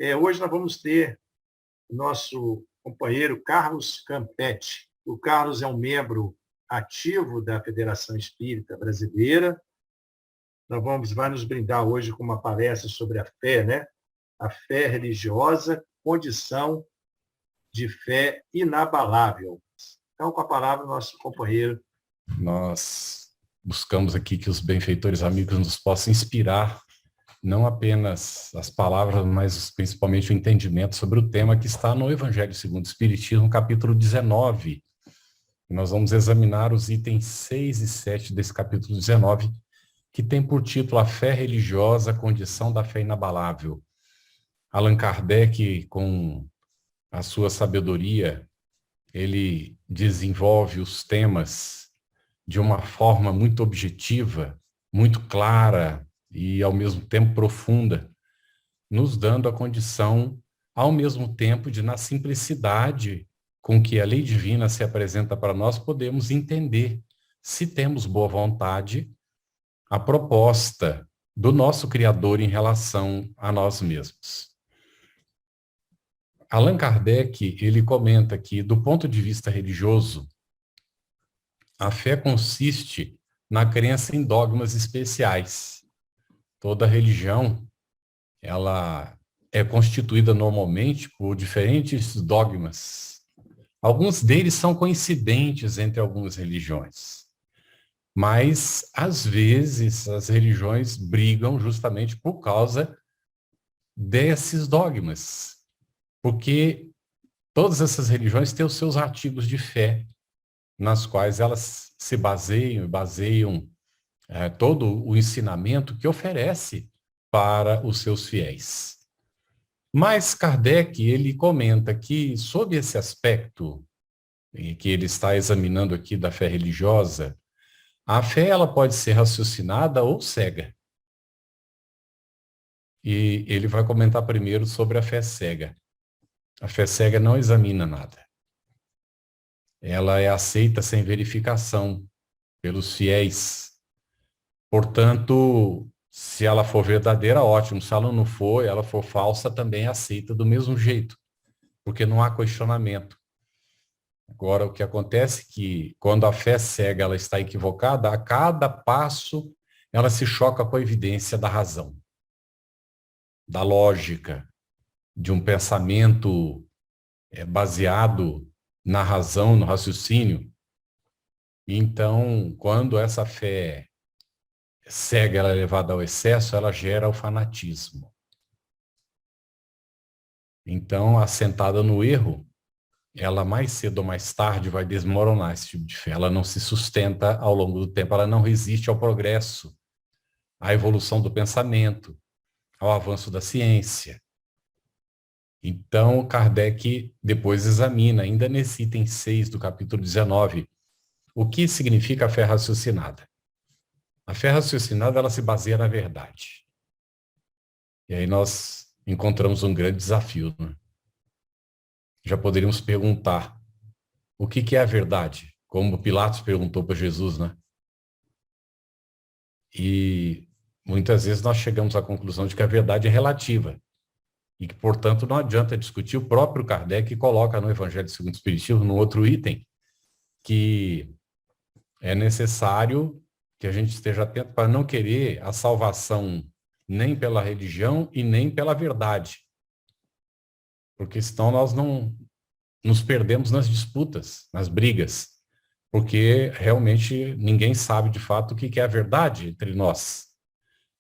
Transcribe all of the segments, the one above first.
Hoje nós vamos ter o nosso companheiro Carlos Campetti. O Carlos é um membro ativo da Federação Espírita Brasileira. Vai nos brindar hoje com uma palestra sobre a fé, né? A fé religiosa, condição de fé inabalável. Então, com a palavra, nosso companheiro. Nós buscamos aqui que os benfeitores amigos nos possam inspirar, não apenas as palavras, mas principalmente o entendimento sobre o tema que está no Evangelho segundo o Espiritismo, capítulo 19. Nós vamos examinar os itens 6 e 7 desse capítulo 19, que tem por título A Fé Religiosa, Condição da Fé Inabalável. Allan Kardec, com a sua sabedoria, ele desenvolve os temas de uma forma muito objetiva, muito clara e, ao mesmo tempo, profunda, nos dando a condição, ao mesmo tempo, de, na simplicidade com que a lei divina se apresenta para nós, podemos entender, se temos boa vontade, a proposta do nosso Criador em relação a nós mesmos. Allan Kardec, ele comenta que, do ponto de vista religioso, a fé consiste na crença em dogmas especiais. Toda religião, ela é constituída normalmente por diferentes dogmas. Alguns deles são coincidentes entre algumas religiões. Mas, às vezes, as religiões brigam justamente por causa desses dogmas. Porque todas essas religiões têm os seus artigos de fé, nas quais elas se baseiam todo o ensinamento que oferece para os seus fiéis. Mas Kardec, ele comenta que, sob esse aspecto que ele está examinando aqui da fé religiosa, a fé ela pode ser raciocinada ou cega. E ele vai comentar primeiro sobre a fé cega. A fé cega não examina nada. Ela é aceita sem verificação pelos fiéis. Portanto, se ela for verdadeira, ótimo. Se ela não for, ela for falsa, também é aceita do mesmo jeito, porque não há questionamento. Agora, o que acontece é que, quando a fé cega ela está equivocada, a cada passo ela se choca com a evidência da razão, da lógica, de um pensamento baseado na razão, no raciocínio. Então, quando essa fé cega ela é levada ao excesso, ela gera o fanatismo. Então, assentada no erro, ela mais cedo ou mais tarde vai desmoronar esse tipo de fé. Ela não se sustenta ao longo do tempo, ela não resiste ao progresso, à evolução do pensamento, ao avanço da ciência. Então, Kardec depois examina, ainda nesse item 6 do capítulo 19, o que significa a fé raciocinada. A fé raciocinada, ela se baseia na verdade. E aí nós encontramos um grande desafio, né? Já poderíamos perguntar, o que é a verdade? Como Pilatos perguntou para Jesus, né? E muitas vezes nós chegamos à conclusão de que a verdade é relativa. E que, portanto, não adianta discutir. O próprio Kardec coloca no Evangelho segundo o Espiritismo, no outro item, que é necessário que a gente esteja atento para não querer a salvação nem pela religião e nem pela verdade. Porque senão nós não nos perdemos nas disputas, nas brigas. Porque realmente ninguém sabe de fato o que é a verdade entre nós.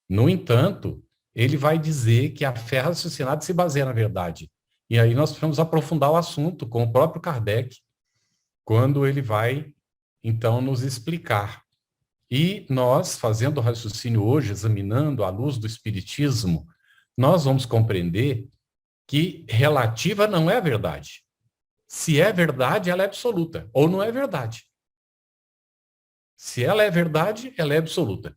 No entanto, ele vai dizer que a fé raciocinada se baseia na verdade. E aí nós precisamos aprofundar o assunto com o próprio Kardec, quando ele vai, então, nos explicar. E nós, fazendo o raciocínio hoje, examinando à luz do Espiritismo, nós vamos compreender que relativa não é a verdade. Se é verdade, ela é absoluta, ou não é verdade. Se ela é verdade, ela é absoluta.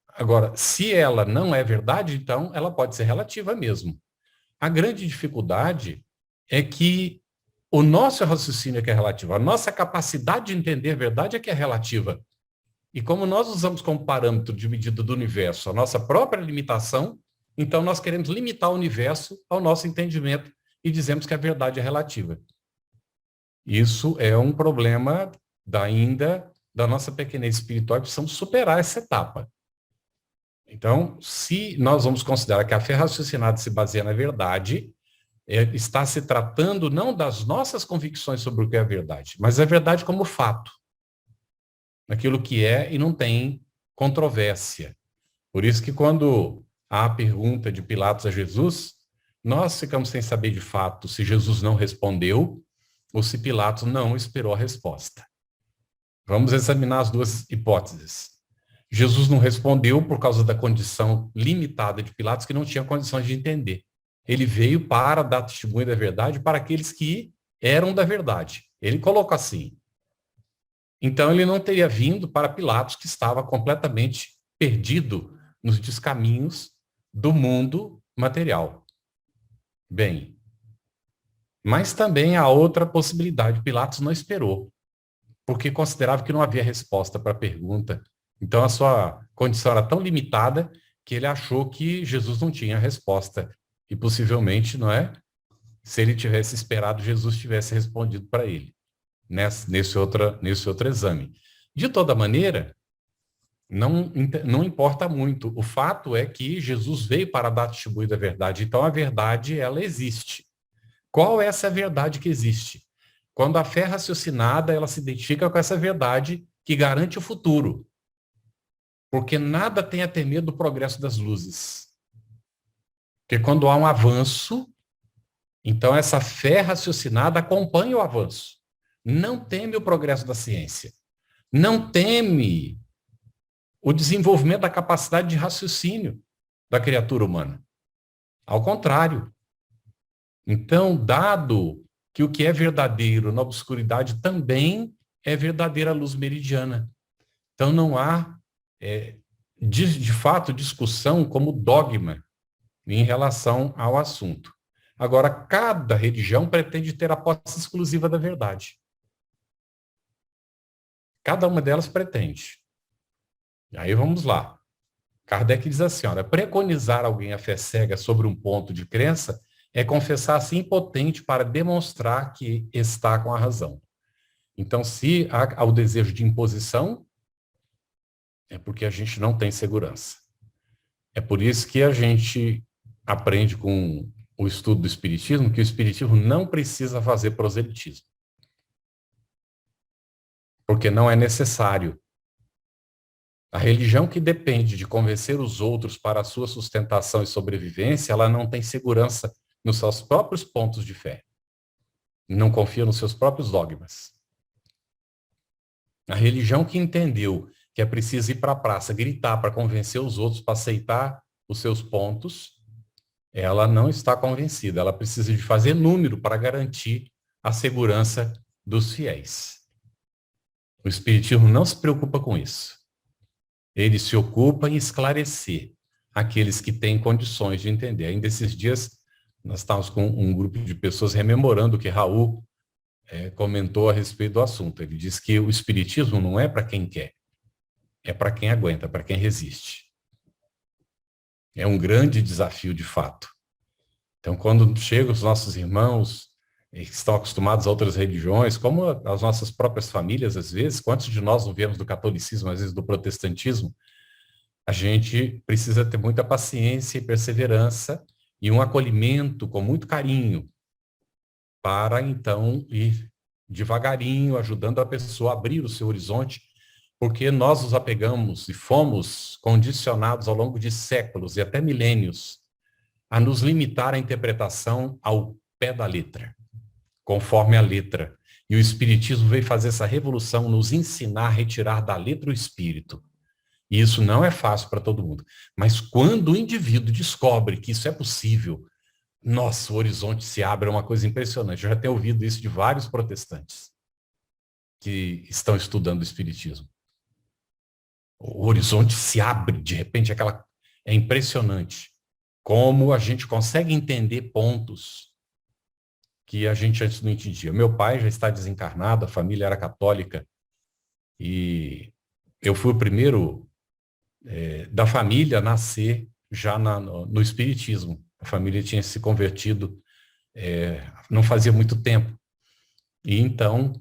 Agora, se ela não é verdade, então ela pode ser relativa mesmo. A grande dificuldade é que o nosso raciocínio é que é relativo, a nossa capacidade de entender a verdade é que é relativa. E como nós usamos como parâmetro de medida do universo a nossa própria limitação, Então, nós queremos limitar o universo ao nosso entendimento e dizemos que a verdade é relativa. Isso é um problema ainda da nossa pequenez espiritual e precisamos superar essa etapa. Então, se nós vamos considerar que a fé raciocinada se baseia na verdade, está se tratando não das nossas convicções sobre o que é a verdade, mas a verdade como fato. Aquilo que é e não tem controvérsia. Por isso que quando há a pergunta de Pilatos a Jesus, nós ficamos sem saber de fato se Jesus não respondeu ou se Pilatos não esperou a resposta. Vamos examinar as duas hipóteses. Jesus não respondeu por causa da condição limitada de Pilatos, que não tinha condições de entender. Ele veio para dar testemunho da verdade para aqueles que eram da verdade. Ele coloca assim. Então, ele não teria vindo para Pilatos, que estava completamente perdido nos descaminhos do mundo material. Bem, mas também há outra possibilidade. Pilatos não esperou, porque considerava que não havia resposta para a pergunta. Então, a sua condição era tão limitada que ele achou que Jesus não tinha resposta. E possivelmente, não é? Se ele tivesse esperado, Jesus tivesse respondido para ele, nesse outro exame. De toda maneira, não importa muito. O fato é que Jesus veio para dar testemunho da verdade. Então, a verdade, ela existe. Qual é essa verdade que existe? Quando a fé raciocinada, ela se identifica com essa verdade que garante o futuro. Porque nada tem a temer do progresso das luzes. Porque quando há um avanço, então essa fé raciocinada acompanha o avanço. Não teme o progresso da ciência. Não teme o desenvolvimento da capacidade de raciocínio da criatura humana. Ao contrário. Então, dado que o que é verdadeiro na obscuridade também é verdadeira luz meridiana. Então, não há, de fato, discussão como dogma em relação ao assunto. Agora, cada religião pretende ter a posse exclusiva da verdade. Cada uma delas pretende. Aí vamos lá. Kardec diz assim, olha, preconizar alguém a fé cega sobre um ponto de crença é confessar-se impotente para demonstrar que está com a razão. Então, se há o desejo de imposição, é porque a gente não tem segurança. É por isso que a gente aprende com o estudo do Espiritismo que o Espiritismo não precisa fazer proselitismo. Porque não é necessário. A religião que depende de convencer os outros para a sua sustentação e sobrevivência, ela não tem segurança nos seus próprios pontos de fé. Não confia nos seus próprios dogmas. A religião que entendeu que é preciso ir para a praça, gritar para convencer os outros para aceitar os seus pontos, ela não está convencida. Ela precisa de fazer número para garantir a segurança dos fiéis. O Espiritismo não se preocupa com isso. Ele se ocupa em esclarecer aqueles que têm condições de entender. Ainda esses dias, nós estávamos com um grupo de pessoas rememorando o que Raul comentou a respeito do assunto. Ele diz que o Espiritismo não é para quem quer, é para quem aguenta, para quem resiste. É um grande desafio, de fato. Então, quando chegam os nossos irmãos que estão acostumados a outras religiões, como as nossas próprias famílias, às vezes, quantos de nós não viemos do catolicismo, às vezes do protestantismo, a gente precisa ter muita paciência e perseverança e um acolhimento com muito carinho para, então, ir devagarinho, ajudando a pessoa a abrir o seu horizonte, porque nós nos apegamos e fomos condicionados ao longo de séculos e até milênios a nos limitar à interpretação ao pé da letra, conforme a letra. E o Espiritismo veio fazer essa revolução, nos ensinar a retirar da letra o espírito. E isso não é fácil para todo mundo. Mas quando o indivíduo descobre que isso é possível, nossa, o horizonte se abre, é uma coisa impressionante. Eu já tenho ouvido isso de vários protestantes que estão estudando o Espiritismo. O horizonte se abre, de repente, é impressionante como a gente consegue entender pontos que a gente antes não entendia. Meu pai já está desencarnado, a família era católica, e eu fui o primeiro da família a nascer já no Espiritismo. A família tinha se convertido, não fazia muito tempo. E então,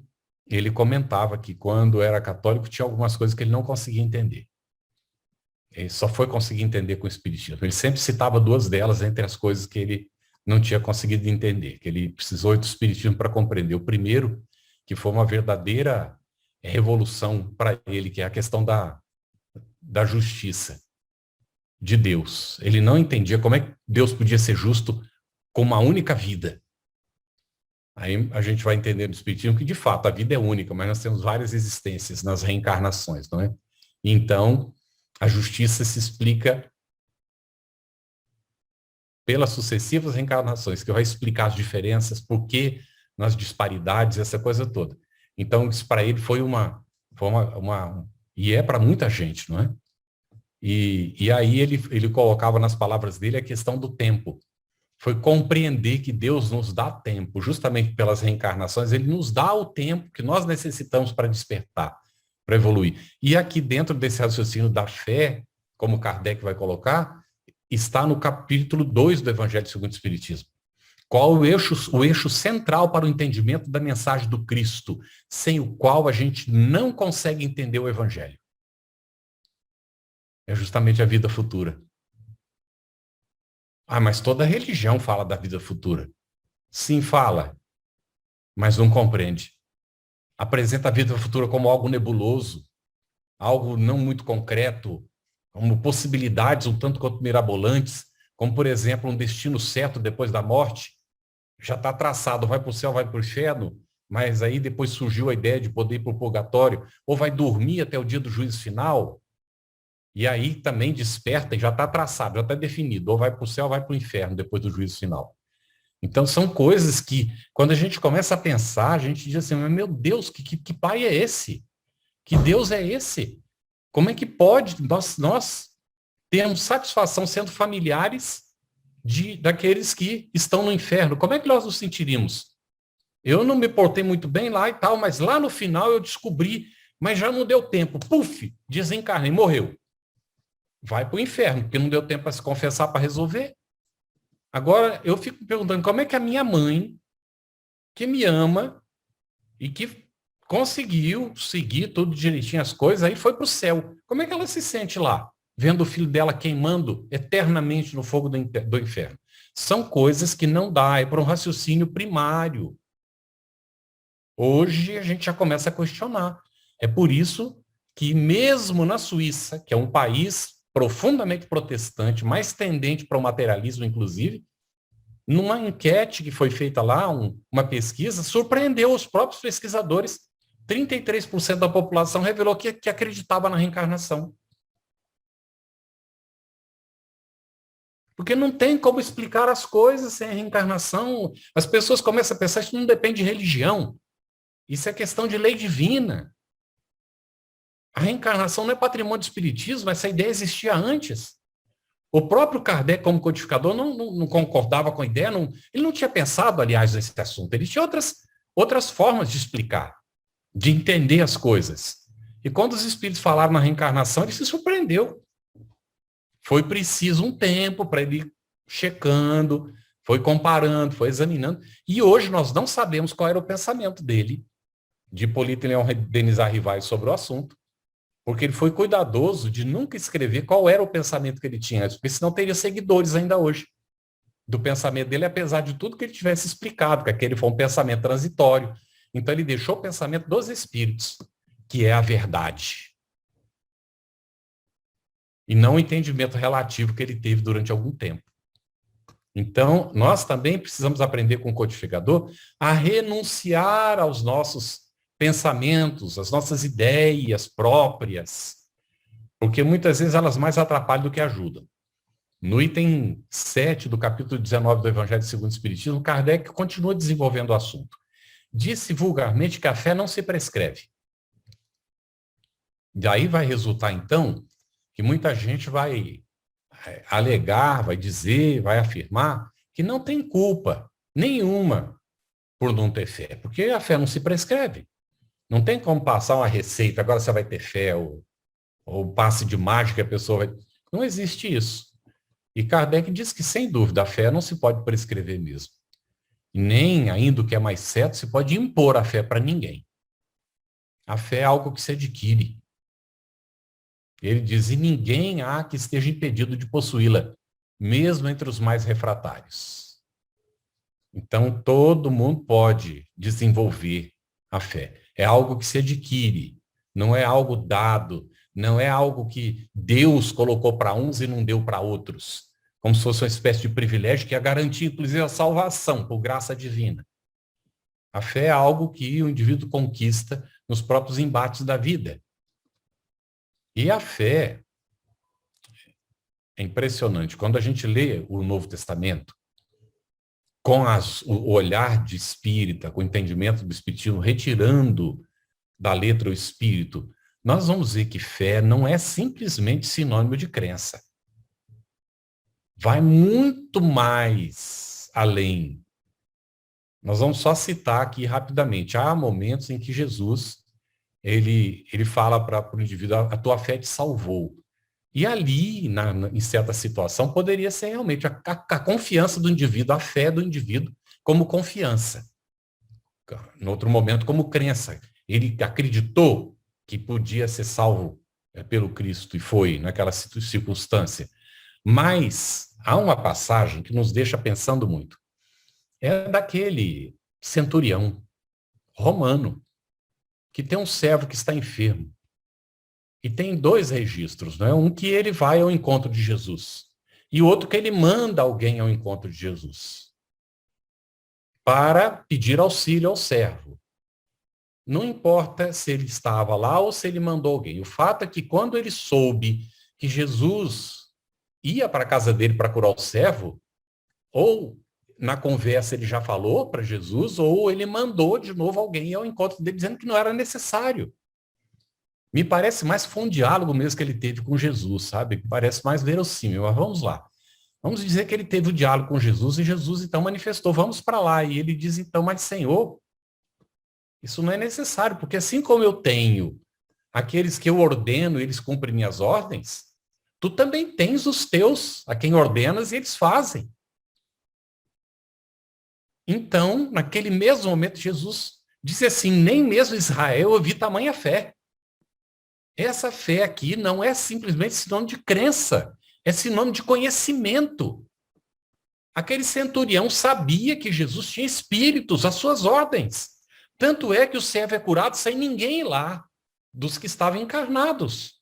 ele comentava que quando era católico tinha algumas coisas que ele não conseguia entender. Ele só foi conseguir entender com o Espiritismo. Ele sempre citava duas delas entre as coisas que ele não tinha conseguido entender, que ele precisou do Espiritismo para compreender. O primeiro, que foi uma verdadeira revolução para ele, que é a questão da justiça de Deus. Ele não entendia como é que Deus podia ser justo com uma única vida. Aí a gente vai entender no Espiritismo que, de fato, a vida é única, mas nós temos várias existências nas reencarnações, não é? Então, a justiça se explica pelas sucessivas reencarnações, que vai explicar as diferenças, por que nas disparidades, essa coisa toda. Então, isso para ele foi e é para muita gente, não é? E aí ele colocava nas palavras dele a questão do tempo. Foi compreender que Deus nos dá tempo, justamente pelas reencarnações, ele nos dá o tempo que nós necessitamos para despertar, para evoluir. E aqui dentro desse raciocínio da fé, como Kardec vai colocar, está no capítulo 2 do Evangelho segundo o Espiritismo. Qual o eixo central para o entendimento da mensagem do Cristo, sem o qual a gente não consegue entender o Evangelho? É justamente a vida futura. Ah, mas toda religião fala da vida futura. Sim, fala, mas não compreende. Apresenta a vida futura como algo nebuloso, algo não muito concreto, como possibilidades um tanto quanto mirabolantes, como, por exemplo, um destino certo depois da morte. Já está traçado, vai para o céu, vai para o inferno, mas aí depois surgiu a ideia de poder ir para o purgatório, ou vai dormir até o dia do juízo final, e aí também desperta e já está traçado, já está definido, ou vai para o céu, ou vai para o inferno depois do juízo final. Então são coisas que, quando a gente começa a pensar, a gente diz assim, meu Deus, que pai é esse? Que Deus é esse? Como é que pode nós termos satisfação sendo familiares daqueles que estão no inferno? Como é que nós nos sentiríamos? Eu não me portei muito bem lá e tal, mas lá no final eu descobri, mas já não deu tempo. Puf, desencarnei, morreu. Vai para o inferno, porque não deu tempo para se confessar, para resolver. Agora, eu fico perguntando, como é que a minha mãe, que me ama e que conseguiu seguir tudo direitinho as coisas, aí foi para o céu. Como é que ela se sente lá, vendo o filho dela queimando eternamente no fogo do inferno? São coisas que não dá, é para um raciocínio primário. Hoje a gente já começa a questionar. É por isso que mesmo na Suíça, que é um país profundamente protestante, mais tendente para o materialismo, inclusive, numa enquete que foi feita lá, uma pesquisa, surpreendeu os próprios pesquisadores. 33% da população revelou que acreditava na reencarnação. Porque não tem como explicar as coisas sem a reencarnação. As pessoas começam a pensar que isso não depende de religião. Isso é questão de lei divina. A reencarnação não é patrimônio do espiritismo, essa ideia existia antes. O próprio Kardec, como codificador, não concordava com a ideia, ele não tinha pensado, aliás, nesse assunto. Ele tinha outras formas de explicar, de entender as coisas. E quando os espíritos falaram na reencarnação, ele se surpreendeu. Foi preciso um tempo para ele ir checando, foi comparando, foi examinando. E hoje nós não sabemos qual era o pensamento dele, de Hipólito e Leão Denis Arrivaz, sobre o assunto. Porque ele foi cuidadoso de nunca escrever qual era o pensamento que ele tinha, porque senão teria seguidores ainda hoje do pensamento dele, apesar de tudo que ele tivesse explicado, que aquele foi um pensamento transitório. Então ele deixou o pensamento dos espíritos, que é a verdade. E não o entendimento relativo que ele teve durante algum tempo. Então, nós também precisamos aprender com o codificador a renunciar aos nossos pensamentos, às nossas ideias próprias, porque muitas vezes elas mais atrapalham do que ajudam. No item 7 do capítulo 19 do Evangelho segundo o Espiritismo, Kardec continua desenvolvendo o assunto. Disse vulgarmente que a fé não se prescreve. Daí vai resultar, então, que muita gente vai alegar, vai dizer, vai afirmar que não tem culpa nenhuma por não ter fé, porque a fé não se prescreve. Não tem como passar uma receita, agora você vai ter fé, ou passe de mágica, a pessoa vai... Não existe isso. E Kardec diz que, sem dúvida, a fé não se pode prescrever mesmo. E nem, ainda o que é mais certo, se pode impor a fé para ninguém. A fé é algo que se adquire. Ele diz, e ninguém há que esteja impedido de possuí-la, mesmo entre os mais refratários. Então, todo mundo pode desenvolver a fé. É algo que se adquire, não é algo dado, não é algo que Deus colocou para uns e não deu para outros, como se fosse uma espécie de privilégio que ia garantir, inclusive, a salvação por graça divina. A fé é algo que o indivíduo conquista nos próprios embates da vida. E a fé é impressionante. Quando a gente lê o Novo Testamento, com o olhar de espírita, com o entendimento do espiritismo, retirando da letra o espírito, nós vamos ver que fé não é simplesmente sinônimo de crença. Vai muito mais além. Nós vamos só citar aqui rapidamente. Há momentos em que Jesus ele fala para o indivíduo, a tua fé te salvou. E ali, em certa situação, poderia ser realmente a confiança do indivíduo, a fé do indivíduo como confiança. No outro momento, como crença. Ele acreditou que podia ser salvo pelo Cristo e foi naquela circunstância. Mas há uma passagem que nos deixa pensando muito. É daquele centurião romano que tem um servo que está enfermo. E tem dois registros, né? Um que ele vai ao encontro de Jesus e o outro que ele manda alguém ao encontro de Jesus para pedir auxílio ao servo. Não importa se ele estava lá ou se ele mandou alguém. O fato é que quando ele soube que Jesus ia para a casa dele para curar o servo, ou na conversa ele já falou para Jesus, ou ele mandou de novo alguém ao encontro dele dizendo que não era necessário. Me parece mais foi um diálogo mesmo que ele teve com Jesus, sabe? Parece mais verossímil, mas vamos lá. Vamos dizer que ele teve o diálogo com Jesus e Jesus então manifestou, vamos para lá. E ele diz então, mas Senhor, isso não é necessário, porque assim como eu tenho aqueles que eu ordeno, eles cumprem minhas ordens, tu também tens os teus, a quem ordenas e eles fazem. Então, naquele mesmo momento, Jesus disse assim, nem mesmo Israel eu vi tamanha fé. Essa fé aqui não é simplesmente sinônimo de crença, é sinônimo de conhecimento. Aquele centurião sabia que Jesus tinha espíritos às suas ordens. Tanto é que o servo é curado sem ninguém lá, dos que estavam encarnados.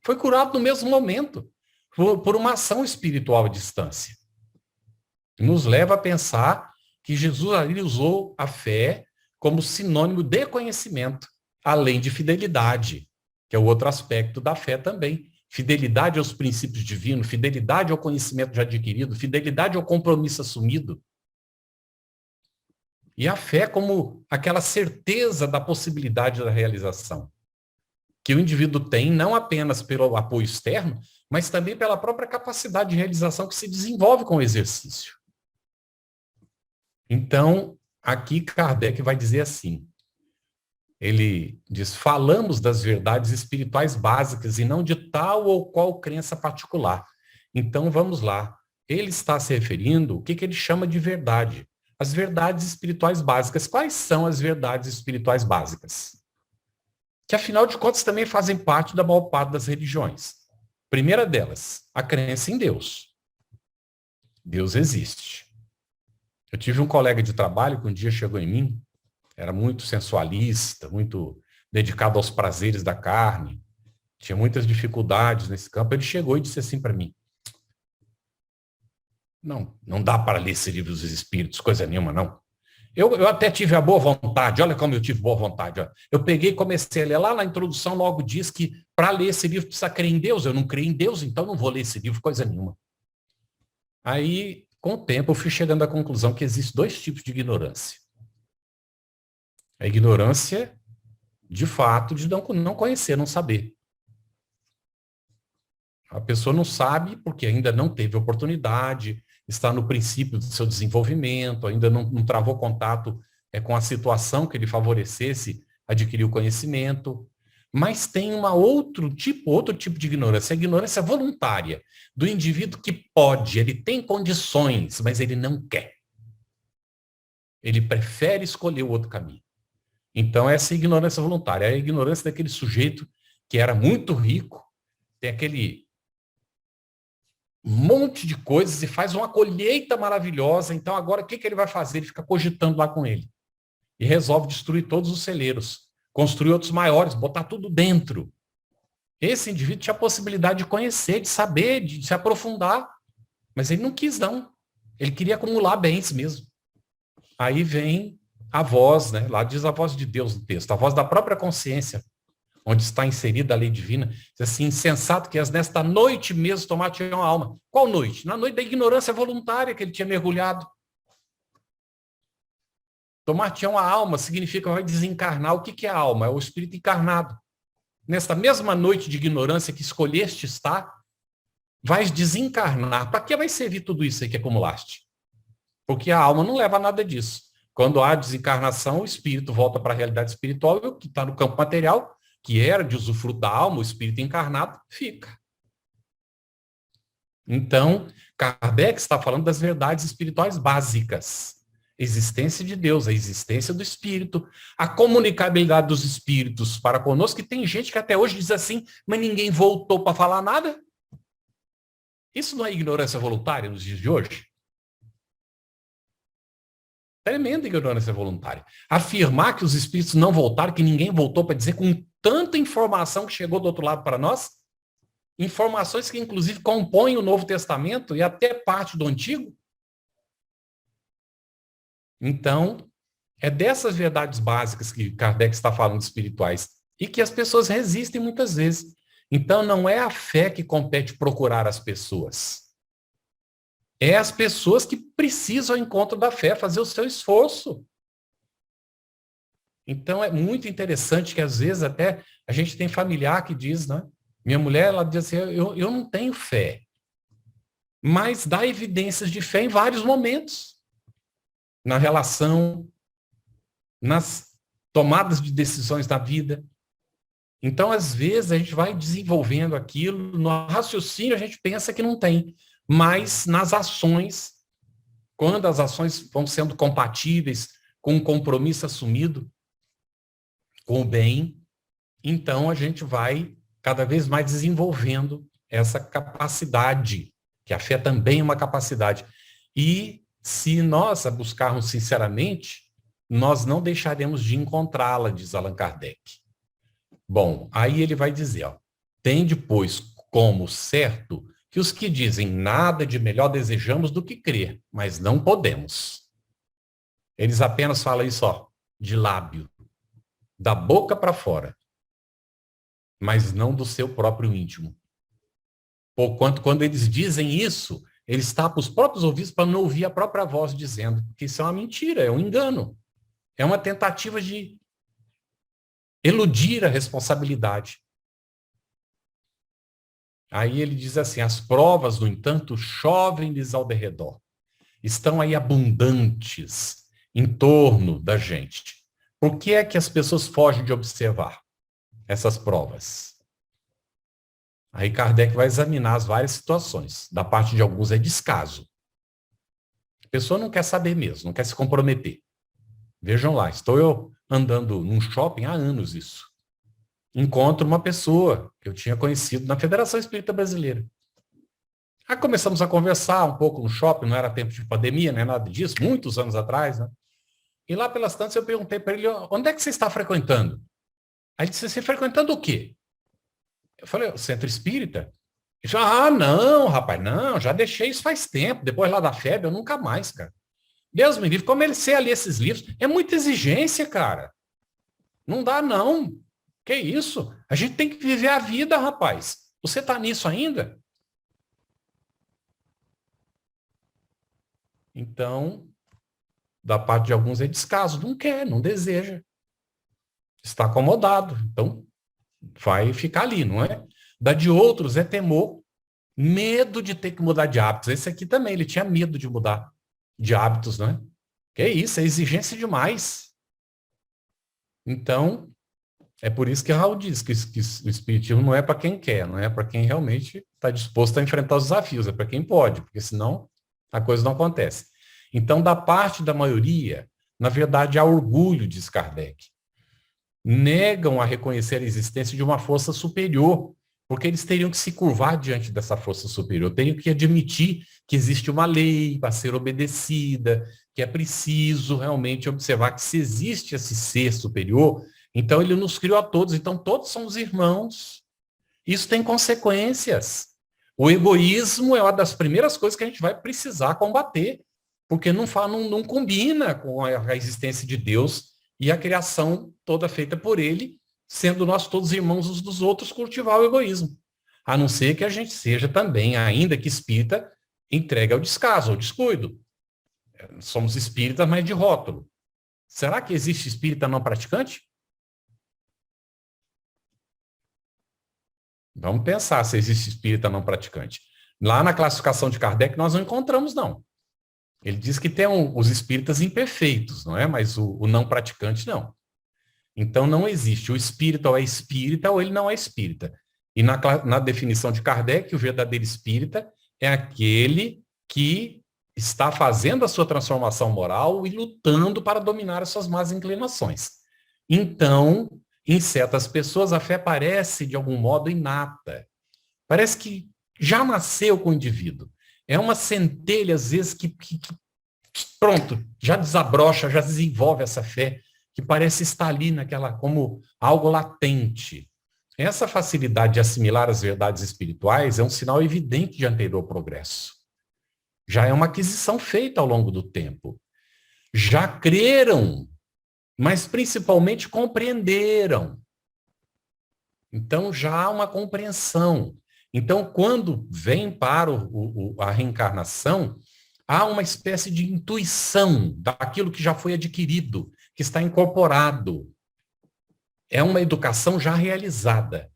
Foi curado no mesmo momento, por uma ação espiritual à distância. Nos leva a pensar que Jesus ali usou a fé como sinônimo de conhecimento, além de fidelidade, que é o outro aspecto da fé também. Fidelidade aos princípios divinos, fidelidade ao conhecimento já adquirido, fidelidade ao compromisso assumido. E a fé como aquela certeza da possibilidade da realização, que o indivíduo tem não apenas pelo apoio externo, mas também pela própria capacidade de realização que se desenvolve com o exercício. Então, aqui Kardec vai dizer assim, ele diz, falamos das verdades espirituais básicas e não de tal ou qual crença particular. Então, vamos lá. Ele está se referindo o que ele chama de verdade. As verdades espirituais básicas. Quais são as verdades espirituais básicas? Que, afinal de contas, também fazem parte da maior parte das religiões. Primeira delas, a crença em Deus. Deus existe. Eu tive um colega de trabalho que um dia chegou em mim, era muito sensualista, muito dedicado aos prazeres da carne, tinha muitas dificuldades nesse campo. Ele chegou e disse assim para mim, não dá para ler esse livro dos espíritos, coisa nenhuma, não. Eu até tive a boa vontade, olha como eu tive boa vontade. Ó. Eu peguei e comecei a ler lá na introdução, logo diz que para ler esse livro precisa crer em Deus. Eu não creio em Deus, então não vou ler esse livro, coisa nenhuma. Aí, com o tempo, eu fui chegando à conclusão que existem dois tipos de ignorância. A ignorância, de fato, de não conhecer, não saber. A pessoa não sabe porque ainda não teve oportunidade, está no princípio do seu desenvolvimento, ainda não travou contato com a situação que lhe favorecesse adquirir o conhecimento. Mas tem outro tipo de ignorância, a ignorância voluntária, do indivíduo que pode, ele tem condições, mas ele não quer. Ele prefere escolher o outro caminho. Então, essa é a ignorância voluntária, é a ignorância daquele sujeito que era muito rico, tem aquele monte de coisas e faz uma colheita maravilhosa. Então, agora, o que ele vai fazer? Ele fica cogitando lá com ele. E resolve destruir todos os celeiros, construir outros maiores, botar tudo dentro. Esse indivíduo tinha a possibilidade de conhecer, de saber, de se aprofundar, mas ele não quis, não. Ele queria acumular bens mesmo. Aí vem a voz, né? Lá diz a voz de Deus no texto, a voz da própria consciência, onde está inserida a lei divina. Diz assim, insensato que és nesta noite mesmo tomar-te-ão a alma. Qual noite? Na noite da ignorância voluntária que ele tinha mergulhado. Tomar-te-ão a alma significa vai desencarnar. O que é a alma? É o espírito encarnado. Nesta mesma noite de ignorância que escolheste estar, vais desencarnar. Para que vai servir tudo isso aí que acumulaste? Porque a alma não leva a nada disso. Quando há desencarnação, o espírito volta para a realidade espiritual e o que está no campo material, que era de usufruto da alma, o espírito encarnado, fica. Então, Kardec está falando das verdades espirituais básicas. Existência de Deus, a existência do espírito, a comunicabilidade dos espíritos para conosco, que tem gente que até hoje diz assim, mas ninguém voltou para falar nada. Isso não é ignorância voluntária nos dias de hoje? Tremenda ignorância voluntária. Afirmar que os espíritos não voltaram, que ninguém voltou para dizer com tanta informação que chegou do outro lado para nós, informações que inclusive compõem o Novo Testamento e até parte do Antigo. Então, é dessas verdades básicas que Kardec está falando espirituais e que as pessoas resistem muitas vezes. Então, não é a fé que compete procurar as pessoas. É as pessoas que precisam ao encontro da fé, fazer o seu esforço. Então, é muito interessante que, às vezes, até a gente tem familiar que diz, né? Minha mulher, ela diz assim, eu não tenho fé. Mas dá evidências de fé em vários momentos. Na relação, nas tomadas de decisões da vida. Então, às vezes, a gente vai desenvolvendo aquilo, no raciocínio a gente pensa que não tem. Mas nas ações, quando as ações vão sendo compatíveis com um compromisso assumido com o bem, então a gente vai cada vez mais desenvolvendo essa capacidade, que a fé também é uma capacidade. E se nós a buscarmos sinceramente, nós não deixaremos de encontrá-la, diz Allan Kardec. Bom, aí ele vai dizer, ó, tem depois como certo que os que dizem nada de melhor desejamos do que crer, mas não podemos. Eles apenas falam isso, ó, de lábio, da boca para fora, mas não do seu próprio íntimo. Porquanto, quando eles dizem isso, eles tapam os próprios ouvidos para não ouvir a própria voz dizendo, que isso é uma mentira, é um engano. É uma tentativa de eludir a responsabilidade. Aí ele diz assim, as provas, no entanto, chovem-lhes ao derredor. Estão aí abundantes em torno da gente. Por que é que as pessoas fogem de observar essas provas? Aí Kardec vai examinar as várias situações. Da parte de alguns é descaso. A pessoa não quer saber mesmo, não quer se comprometer. Vejam lá, estou eu andando num shopping há anos isso. Encontro uma pessoa que eu tinha conhecido na Federação Espírita Brasileira. Aí começamos a conversar um pouco no shopping, não era tempo de pandemia, nem nada disso, muitos anos atrás, né? E lá pelas tantas eu perguntei para ele, onde é que você está frequentando? Aí ele disse, você frequentando o quê? Eu falei, o Centro Espírita? Ele disse, não, rapaz, não, já deixei isso faz tempo, depois lá da febre, eu nunca mais, cara. Deus me livre, comecei a ler esses livros, é muita exigência, cara. Não dá, não. Que isso? A gente tem que viver a vida, rapaz. Você está nisso ainda? Então, da parte de alguns é descaso. Não quer, não deseja. Está acomodado. Então, vai ficar ali, não é? Da de outros é temor, medo de ter que mudar de hábitos. Esse aqui também, ele tinha medo de mudar de hábitos, não é? Que isso, é exigência demais. Então, É por isso que Raul diz que o espiritismo não é para quem quer, não é para quem realmente está disposto a enfrentar os desafios, é para quem pode, porque senão a coisa não acontece. Então, da parte da maioria, na verdade, há orgulho, diz Kardec. Negam a reconhecer a existência de uma força superior, porque eles teriam que se curvar diante dessa força superior, teriam que admitir que existe uma lei para ser obedecida, que é preciso realmente observar que se existe esse ser superior, então ele nos criou a todos, então todos somos irmãos. Isso tem consequências. O egoísmo é uma das primeiras coisas que a gente vai precisar combater, porque não combina com a existência de Deus e a criação toda feita por ele, sendo nós todos irmãos uns dos outros, cultivar o egoísmo. A não ser que a gente seja também, ainda que espírita, entregue ao descaso, ao descuido. Somos espíritas, mas de rótulo. Será que existe espírita não praticante? Vamos pensar se existe espírita não praticante. Lá na classificação de Kardec nós não encontramos, não. Ele diz que tem os espíritas imperfeitos, não é? Mas o não praticante, não. Então não existe. O espírita ou é espírita ou ele não é espírita. E na definição de Kardec, o verdadeiro espírita é aquele que está fazendo a sua transformação moral e lutando para dominar as suas más inclinações. Então, em certas pessoas, a fé parece, de algum modo, inata. Parece que já nasceu com o indivíduo. É uma centelha, às vezes, que pronto, já desabrocha, já desenvolve essa fé, que parece estar ali naquela, como algo latente. Essa facilidade de assimilar as verdades espirituais é um sinal evidente de anterior progresso. Já é uma aquisição feita ao longo do tempo. Já creram, mas principalmente compreenderam. Então já há uma compreensão. Então, quando vem para a reencarnação, há uma espécie de intuição daquilo que já foi adquirido, que está incorporado. É uma educação já realizada.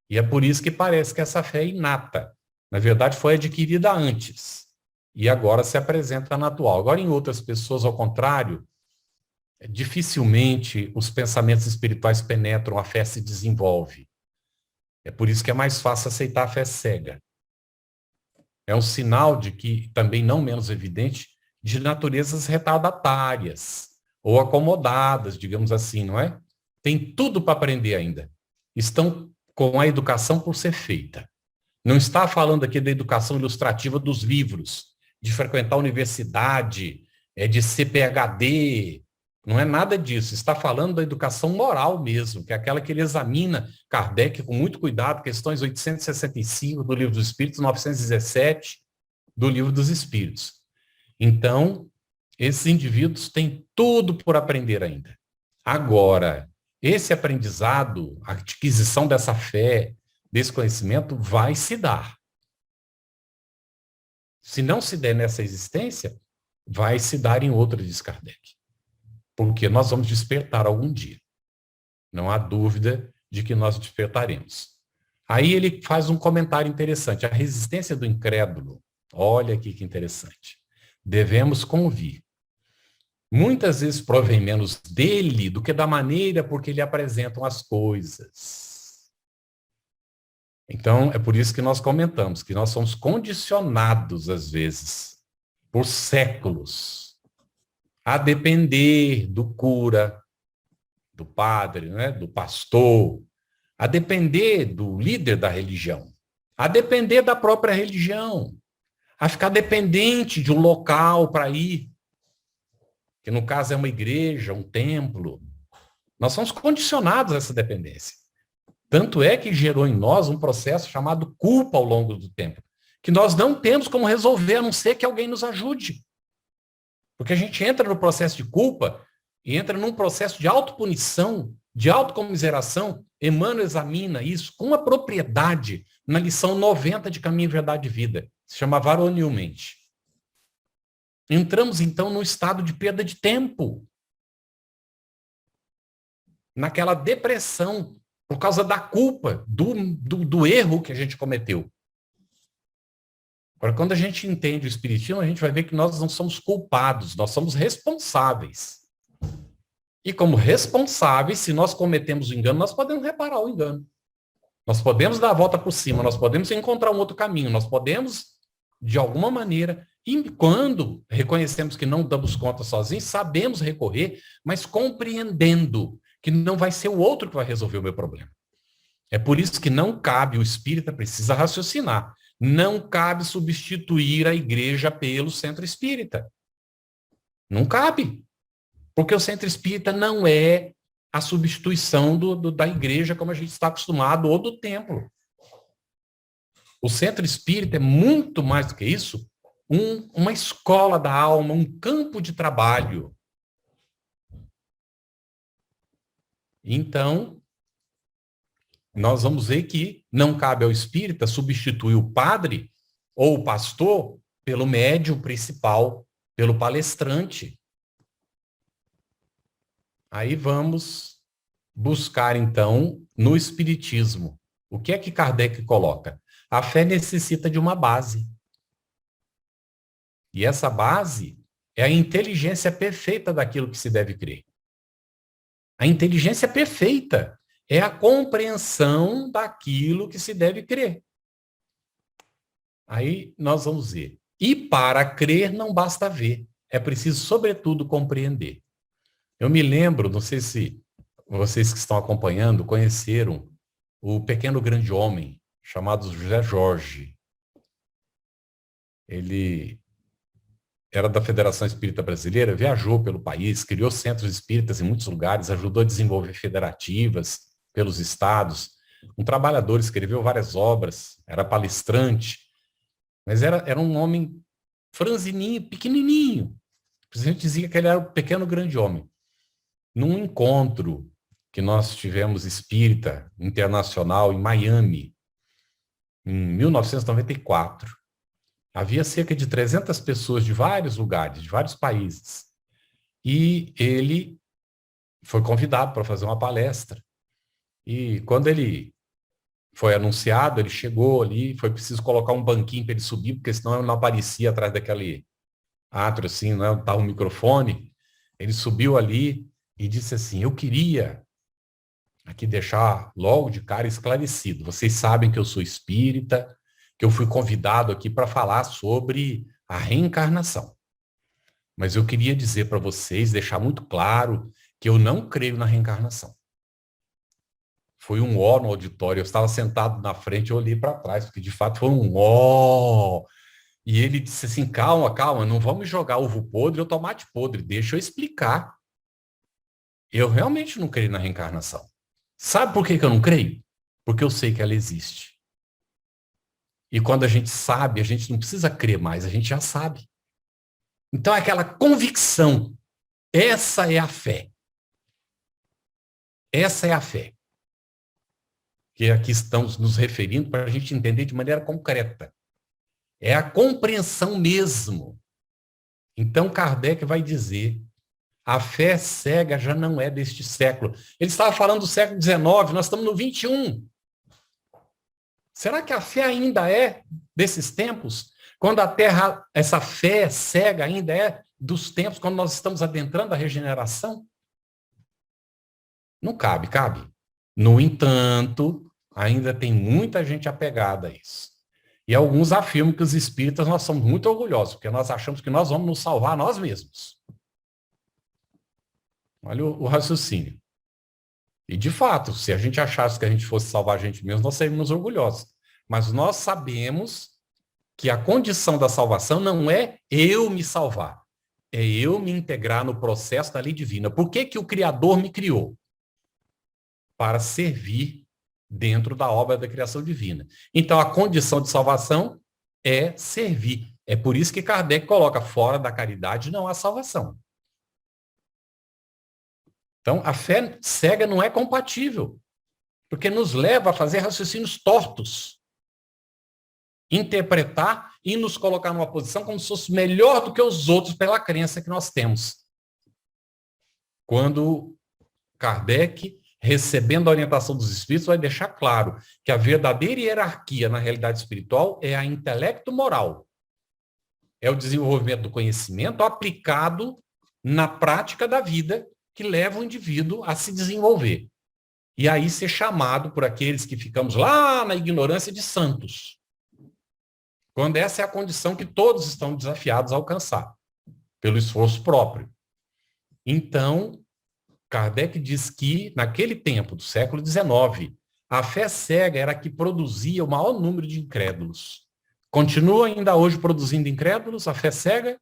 E é por isso que parece que essa fé é inata. Na verdade, foi adquirida antes. E agora se apresenta na atual. Agora, em outras pessoas, ao contrário, dificilmente os pensamentos espirituais penetram, a fé se desenvolve. É por isso que é mais fácil aceitar a fé cega. É um sinal de que, também não menos evidente, de naturezas retardatárias ou acomodadas, digamos assim, não é? Tem tudo para aprender ainda. Estão com a educação por ser feita. Não está falando aqui da educação ilustrativa dos livros, de frequentar a universidade, de ser PhD, não é nada disso. Está falando da educação moral mesmo, que é aquela que ele examina, Kardec, com muito cuidado, questões 865 do Livro dos Espíritos, 917 do Livro dos Espíritos. Então, esses indivíduos têm tudo por aprender ainda. Agora, esse aprendizado, a adquisição dessa fé, desse conhecimento, vai se dar. Se não se der nessa existência, vai se dar em outra, diz Kardec. Porque nós vamos despertar algum dia. Não há dúvida de que nós despertaremos. Aí ele faz um comentário interessante. A resistência do incrédulo, olha aqui que interessante. Devemos convir. Muitas vezes provém menos dele do que da maneira por que ele apresentam as coisas. Então, é por isso que nós comentamos, que nós somos condicionados, às vezes, por séculos, a depender do cura, do padre, né, do pastor, a depender do líder da religião, a depender da própria religião, a ficar dependente de um local para ir, que no caso é uma igreja, um templo. Nós somos condicionados a essa dependência. Tanto é que gerou em nós um processo chamado culpa ao longo do tempo, que nós não temos como resolver, a não ser que alguém nos ajude. Porque a gente entra no processo de culpa e entra num processo de autopunição, de autocomiseração. Emmanuel examina isso com uma propriedade na lição 90 de Caminho, Verdade e Vida. Se chama varonilmente. Entramos, então, num estado de perda de tempo. Naquela depressão, por causa da culpa, do erro que a gente cometeu. Agora, quando a gente entende o Espiritismo, a gente vai ver que nós não somos culpados, nós somos responsáveis. E como responsáveis, se nós cometemos o engano, nós podemos reparar o engano. Nós podemos dar a volta por cima, nós podemos encontrar um outro caminho, nós podemos, de alguma maneira, e quando reconhecemos que não damos conta sozinhos, sabemos recorrer, mas compreendendo que não vai ser o outro que vai resolver o meu problema. É por isso que não cabe, o espírita precisa raciocinar. Não cabe substituir a igreja pelo centro espírita. Não cabe. Porque o centro espírita não é a substituição da igreja como a gente está acostumado, ou do templo. O centro espírita é muito mais do que isso, uma escola da alma, um campo de trabalho. Então, nós vamos ver que não cabe ao espírita substituir o padre ou o pastor pelo médium principal, pelo palestrante. Aí vamos buscar, então, no espiritismo. O que é que Kardec coloca? A fé necessita de uma base. E essa base é a inteligência perfeita daquilo que se deve crer. A inteligência perfeita é a compreensão daquilo que se deve crer. Aí nós vamos ver. E para crer não basta ver. É preciso, sobretudo, compreender. Eu me lembro, não sei se vocês que estão acompanhando conheceram o pequeno grande homem, chamado José Jorge. Ele era da Federação Espírita Brasileira, viajou pelo país, criou centros espíritas em muitos lugares, ajudou a desenvolver federativas pelos estados. Um trabalhador, escreveu várias obras, era palestrante, mas era um homem franzininho, pequenininho. A gente dizia que ele era o pequeno grande homem. Num encontro que nós tivemos espírita internacional em Miami, em 1994, havia cerca de 300 pessoas de vários lugares, de vários países. E ele foi convidado para fazer uma palestra. E quando ele foi anunciado, ele chegou ali, foi preciso colocar um banquinho para ele subir, porque senão ele não aparecia atrás daquele átrio, assim, não estava um microfone. Ele subiu ali e disse assim: eu queria aqui deixar logo de cara esclarecido. Vocês sabem que eu sou espírita, que eu fui convidado aqui para falar sobre a reencarnação. Mas eu queria dizer para vocês, deixar muito claro, que eu não creio na reencarnação. Foi um ó no auditório, eu estava sentado na frente, eu olhei para trás, porque de fato foi um ó. E ele disse assim: calma, calma, não vamos jogar ovo podre ou tomate podre, deixa eu explicar. Eu realmente não creio na reencarnação. Sabe por que eu não creio? Porque eu sei que ela existe. E quando a gente sabe, a gente não precisa crer mais, a gente já sabe. Então é aquela convicção. Essa é a fé. Essa é a fé. Que aqui estamos nos referindo para a gente entender de maneira concreta. É a compreensão mesmo. Então Kardec vai dizer: a fé cega já não é deste século. Ele estava falando do século XIX, nós estamos no XXI. Será que a fé ainda é desses tempos? Quando a Terra, essa fé cega ainda é dos tempos, quando nós estamos adentrando a regeneração? Não cabe, cabe. No entanto, ainda tem muita gente apegada a isso. E alguns afirmam que os espíritas, nós somos muito orgulhosos, porque nós achamos que nós vamos nos salvar nós mesmos. Olha o raciocínio. E, de fato, se a gente achasse que a gente fosse salvar a gente mesmo, nós seríamos orgulhosos. Mas nós sabemos que a condição da salvação não é eu me salvar. É eu me integrar no processo da lei divina. Por que que o Criador me criou? Para servir dentro da obra da criação divina. Então, a condição de salvação é servir. É por isso que Kardec coloca: fora da caridade não há salvação. Então, a fé cega não é compatível, porque nos leva a fazer raciocínios tortos, interpretar e nos colocar numa posição como se fosse melhor do que os outros pela crença que nós temos. Quando Kardec, recebendo a orientação dos espíritos, vai deixar claro que a verdadeira hierarquia na realidade espiritual é a intelecto-moral. É o desenvolvimento do conhecimento aplicado na prática da vida que leva o indivíduo a se desenvolver. E aí ser chamado por aqueles que ficamos lá na ignorância de santos. Quando essa é a condição que todos estão desafiados a alcançar, pelo esforço próprio. Então, Kardec diz que, naquele tempo, do século XIX, a fé cega era a que produzia o maior número de incrédulos. Continua ainda hoje produzindo incrédulos, a fé cega?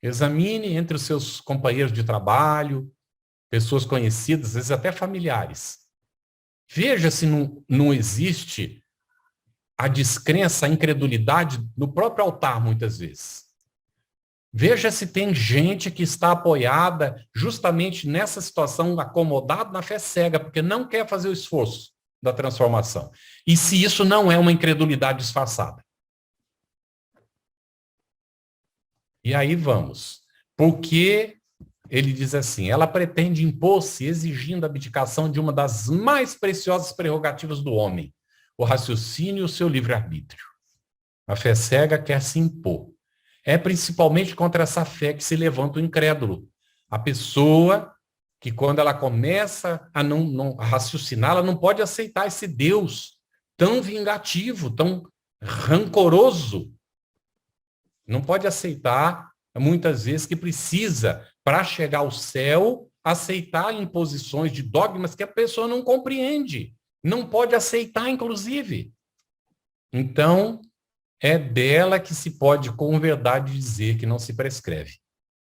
Examine entre os seus companheiros de trabalho, pessoas conhecidas, às vezes até familiares. Veja se não existe a descrença, a incredulidade no próprio altar, muitas vezes. Veja se tem gente que está apoiada justamente nessa situação, acomodada na fé cega, porque não quer fazer o esforço da transformação. E se isso não é uma incredulidade disfarçada. E aí vamos. Porque ele diz assim, ela pretende impor-se exigindo a abdicação de uma das mais preciosas prerrogativas do homem, o raciocínio e o seu livre-arbítrio. A fé cega quer se impor. É principalmente contra essa fé que se levanta o incrédulo. A pessoa que, quando ela começa a não raciocinar, ela não pode aceitar esse Deus tão vingativo, tão rancoroso. Não pode aceitar, muitas vezes, que precisa, para chegar ao céu, aceitar imposições de dogmas que a pessoa não compreende. Não pode aceitar, inclusive. Então, é dela que se pode, com verdade, dizer que não se prescreve.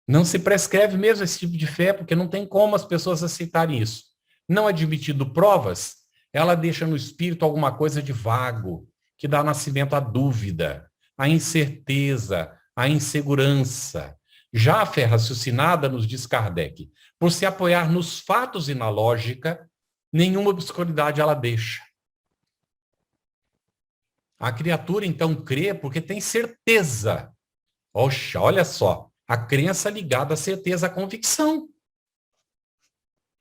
Não se prescreve mesmo esse tipo de fé, porque não tem como as pessoas aceitarem isso. Não admitindo provas, ela deixa no espírito alguma coisa de vago, que dá nascimento à dúvida, à incerteza, à insegurança. Já a fé raciocinada, nos diz Kardec, por se apoiar nos fatos e na lógica, nenhuma obscuridade ela deixa. A criatura, então, crê porque tem certeza. Oxa, olha só, a crença ligada à certeza, à convicção.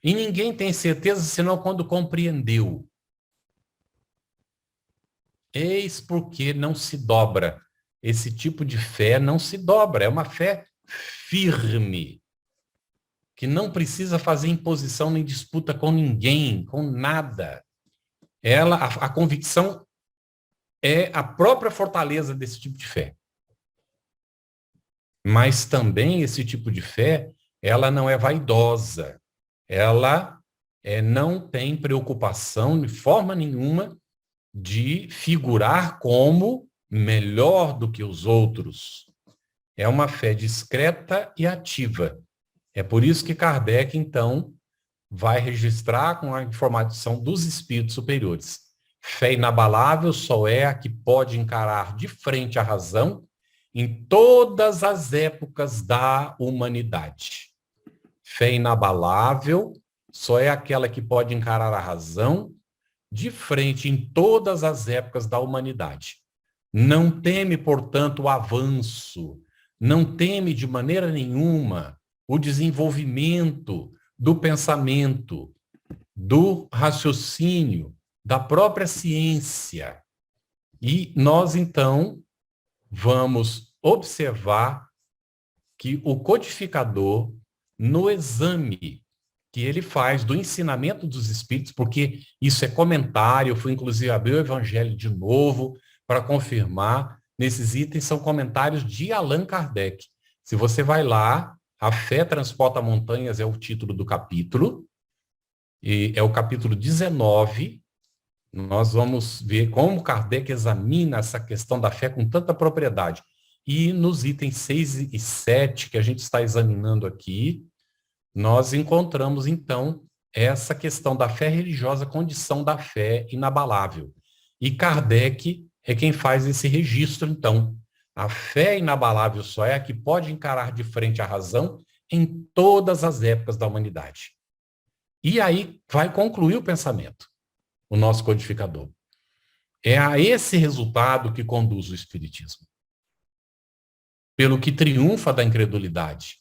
E ninguém tem certeza senão quando compreendeu. Eis porque não se dobra. Esse tipo de fé não se dobra, é uma fé firme, que não precisa fazer imposição nem disputa com ninguém, com nada. A convicção é a própria fortaleza desse tipo de fé. Mas também esse tipo de fé, ela não é vaidosa. Ela não tem preocupação de forma nenhuma de figurar como melhor do que os outros. É uma fé discreta e ativa. É por isso que Kardec, então, vai registrar com a informação dos espíritos superiores. Fé inabalável só é a que pode encarar de frente a razão em todas as épocas da humanidade. Fé inabalável só é aquela que pode encarar a razão de frente em todas as épocas da humanidade. Não teme, portanto, o avanço, não teme de maneira nenhuma o desenvolvimento do pensamento, do raciocínio, da própria ciência. E nós, então, vamos observar que o codificador, no exame que ele faz do ensinamento dos espíritos, porque isso é comentário, eu fui inclusive abrir o Evangelho de novo para confirmar, nesses itens são comentários de Allan Kardec. Se você vai lá, A Fé Transporta Montanhas é o título do capítulo, e é o capítulo 19, nós vamos ver como Kardec examina essa questão da fé com tanta propriedade. E nos itens 6 e 7, que a gente está examinando aqui, nós encontramos, então, essa questão da fé religiosa, condição da fé inabalável. E Kardec é quem faz esse registro, então. A fé inabalável só é a que pode encarar de frente a razão em todas as épocas da humanidade. E aí vai concluir o pensamento, o nosso codificador. É a esse resultado que conduz o Espiritismo. Pelo que triunfa da incredulidade,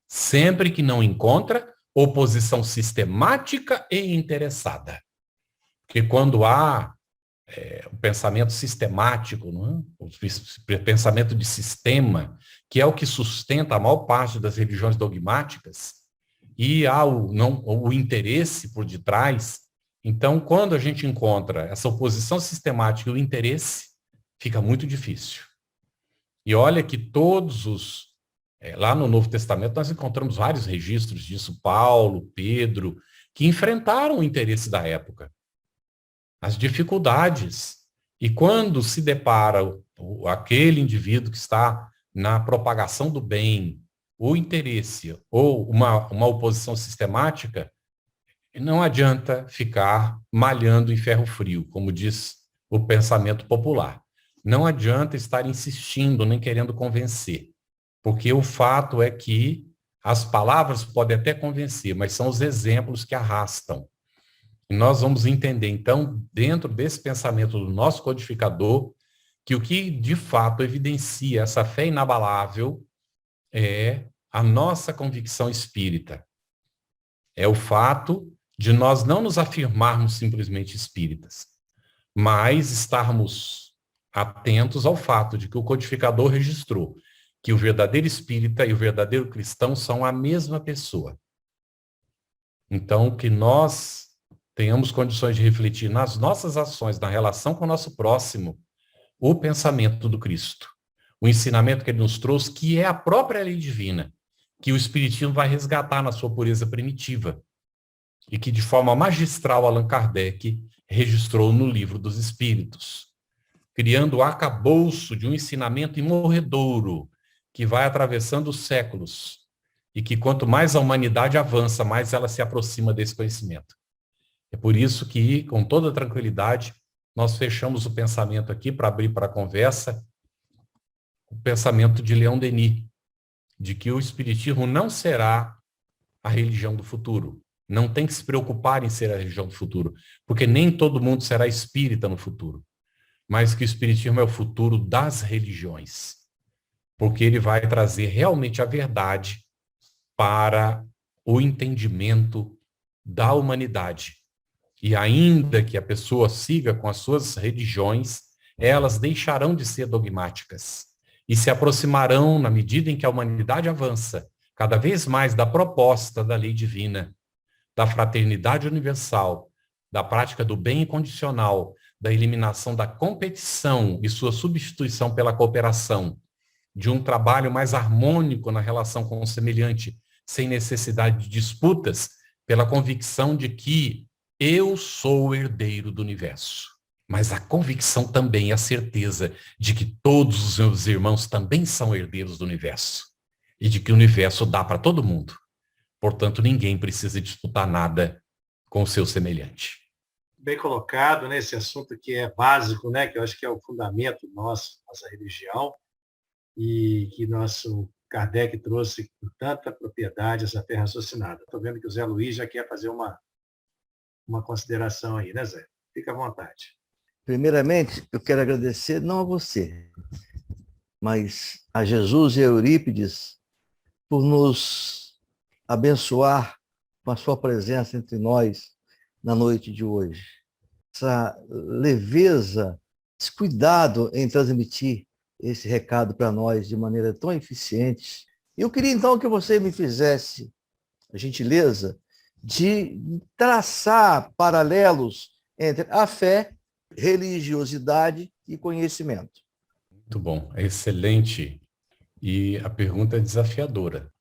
sempre que não encontra oposição sistemática e interessada. Porque quando há o pensamento sistemático, não é? O pensamento de sistema, que é o que sustenta a maior parte das religiões dogmáticas, e há o interesse por detrás. Então, quando a gente encontra essa oposição sistemática e o interesse, fica muito difícil. E olha que lá no Novo Testamento nós encontramos vários registros disso, Paulo, Pedro, que enfrentaram o interesse da época, as dificuldades. E quando se depara aquele indivíduo que está na propagação do bem, o interesse ou uma oposição sistemática, não adianta ficar malhando em ferro frio, como diz o pensamento popular. Não adianta estar insistindo nem querendo convencer, porque o fato é que as palavras podem até convencer, mas são os exemplos que arrastam. E nós vamos entender, então, dentro desse pensamento do nosso codificador, que o que de fato evidencia essa fé inabalável é a nossa convicção espírita. É o fato de nós não nos afirmarmos simplesmente espíritas, mas estarmos atentos ao fato de que o codificador registrou que o verdadeiro espírita e o verdadeiro cristão são a mesma pessoa. Então, que nós tenhamos condições de refletir nas nossas ações, na relação com o nosso próximo, o pensamento do Cristo. O ensinamento que ele nos trouxe, que é a própria lei divina, que o Espiritismo vai resgatar na sua pureza primitiva, e que de forma magistral Allan Kardec registrou no Livro dos Espíritos, criando o arcabouço de um ensinamento imorredouro, que vai atravessando os séculos, e que quanto mais a humanidade avança, mais ela se aproxima desse conhecimento. É por isso que, com toda tranquilidade, nós fechamos o pensamento aqui para abrir para a conversa, o pensamento de Leon Denis, de que o Espiritismo não será a religião do futuro. Não tem que se preocupar em ser a religião do futuro, porque nem todo mundo será espírita no futuro, mas que o Espiritismo é o futuro das religiões, porque ele vai trazer realmente a verdade para o entendimento da humanidade. E ainda que a pessoa siga com as suas religiões, elas deixarão de ser dogmáticas e se aproximarão, na medida em que a humanidade avança, cada vez mais da proposta da lei divina, da fraternidade universal, da prática do bem incondicional, da eliminação da competição e sua substituição pela cooperação, de um trabalho mais harmônico na relação com o semelhante, sem necessidade de disputas, pela convicção de que eu sou o herdeiro do universo. Mas a convicção também é a certeza de que todos os meus irmãos também são herdeiros do universo. E de que o universo dá para todo mundo. Portanto, ninguém precisa disputar nada com o seu semelhante. Bem colocado, né, esse assunto que é básico, né, que eu acho que é o fundamento nosso, nossa religião, e que nosso Kardec trouxe com tanta propriedade essa fé raciocinada. Estou vendo que o Zé Luiz já quer fazer uma consideração aí, né, Zé? Fica à vontade. Primeiramente, eu quero agradecer não a você, mas a Jesus e a Eurípides por nos abençoar com a sua presença entre nós na noite de hoje. Essa leveza, esse cuidado em transmitir esse recado para nós de maneira tão eficiente. Eu queria então que você me fizesse a gentileza de traçar paralelos entre a fé, religiosidade e conhecimento. Muito bom, é excelente. E a pergunta é desafiadora.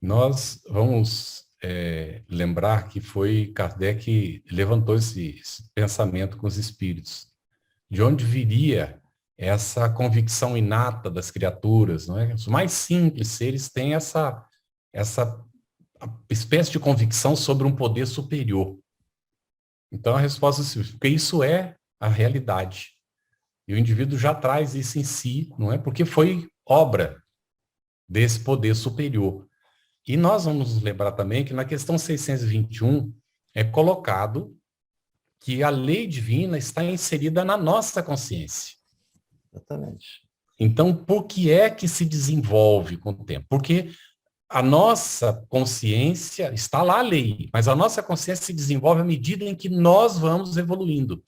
Nós vamos lembrar que foi Kardec que levantou esse pensamento com os espíritos. De onde viria essa convicção inata das criaturas, não é? Os mais simples seres têm essa espécie de convicção sobre um poder superior. Então a resposta é simples, porque isso é a realidade. E o indivíduo já traz isso em si, não é? Porque foi obra desse poder superior. E nós vamos nos lembrar também que na questão 621 é colocado que a lei divina está inserida na nossa consciência. Exatamente. Então, por que é que se desenvolve com o tempo? Porque a nossa consciência, está lá a lei, mas a nossa consciência se desenvolve à medida em que nós vamos evoluindo.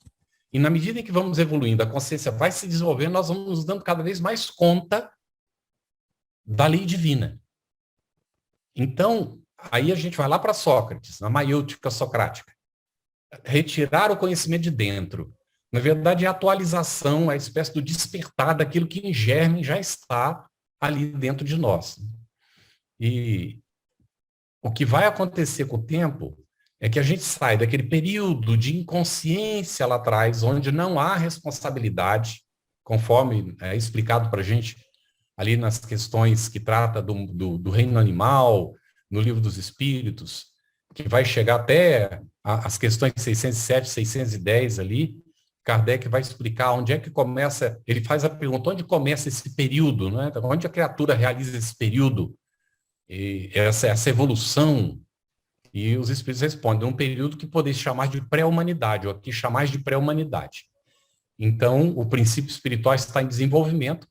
E na medida em que vamos evoluindo, a consciência vai se desenvolvendo, nós vamos nos dando cada vez mais conta da lei divina. Então, aí a gente vai lá para Sócrates, na maiêutica socrática. Retirar o conhecimento de dentro. Na verdade, é a atualização, é a espécie do despertar daquilo que em germe já está ali dentro de nós. E o que vai acontecer com o tempo é que a gente sai daquele período de inconsciência lá atrás, onde não há responsabilidade, conforme é explicado para a gente ali nas questões que trata do reino animal, no livro dos espíritos, que vai chegar até as questões 607, 610 ali. Kardec vai explicar onde é que começa, ele faz a pergunta, onde começa esse período, né? Onde a criatura realiza esse período, e essa evolução. E os espíritos respondem, um período que podeis chamar de pré-humanidade, ou aqui chamar de pré-humanidade. Então, o princípio espiritual está em desenvolvimento,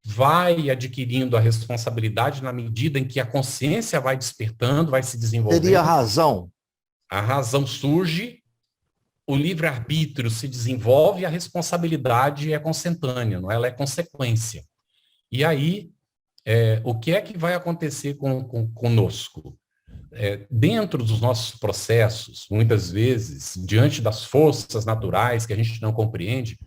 vai adquirindo a responsabilidade na medida em que a consciência vai despertando, vai se desenvolvendo. Seria a razão. A razão surge, o livre-arbítrio se desenvolve e a responsabilidade é consentânea, não é? Ela é consequência. E aí, o que é que vai acontecer conosco? Dentro dos nossos processos, muitas vezes, diante das forças naturais que a gente não compreende,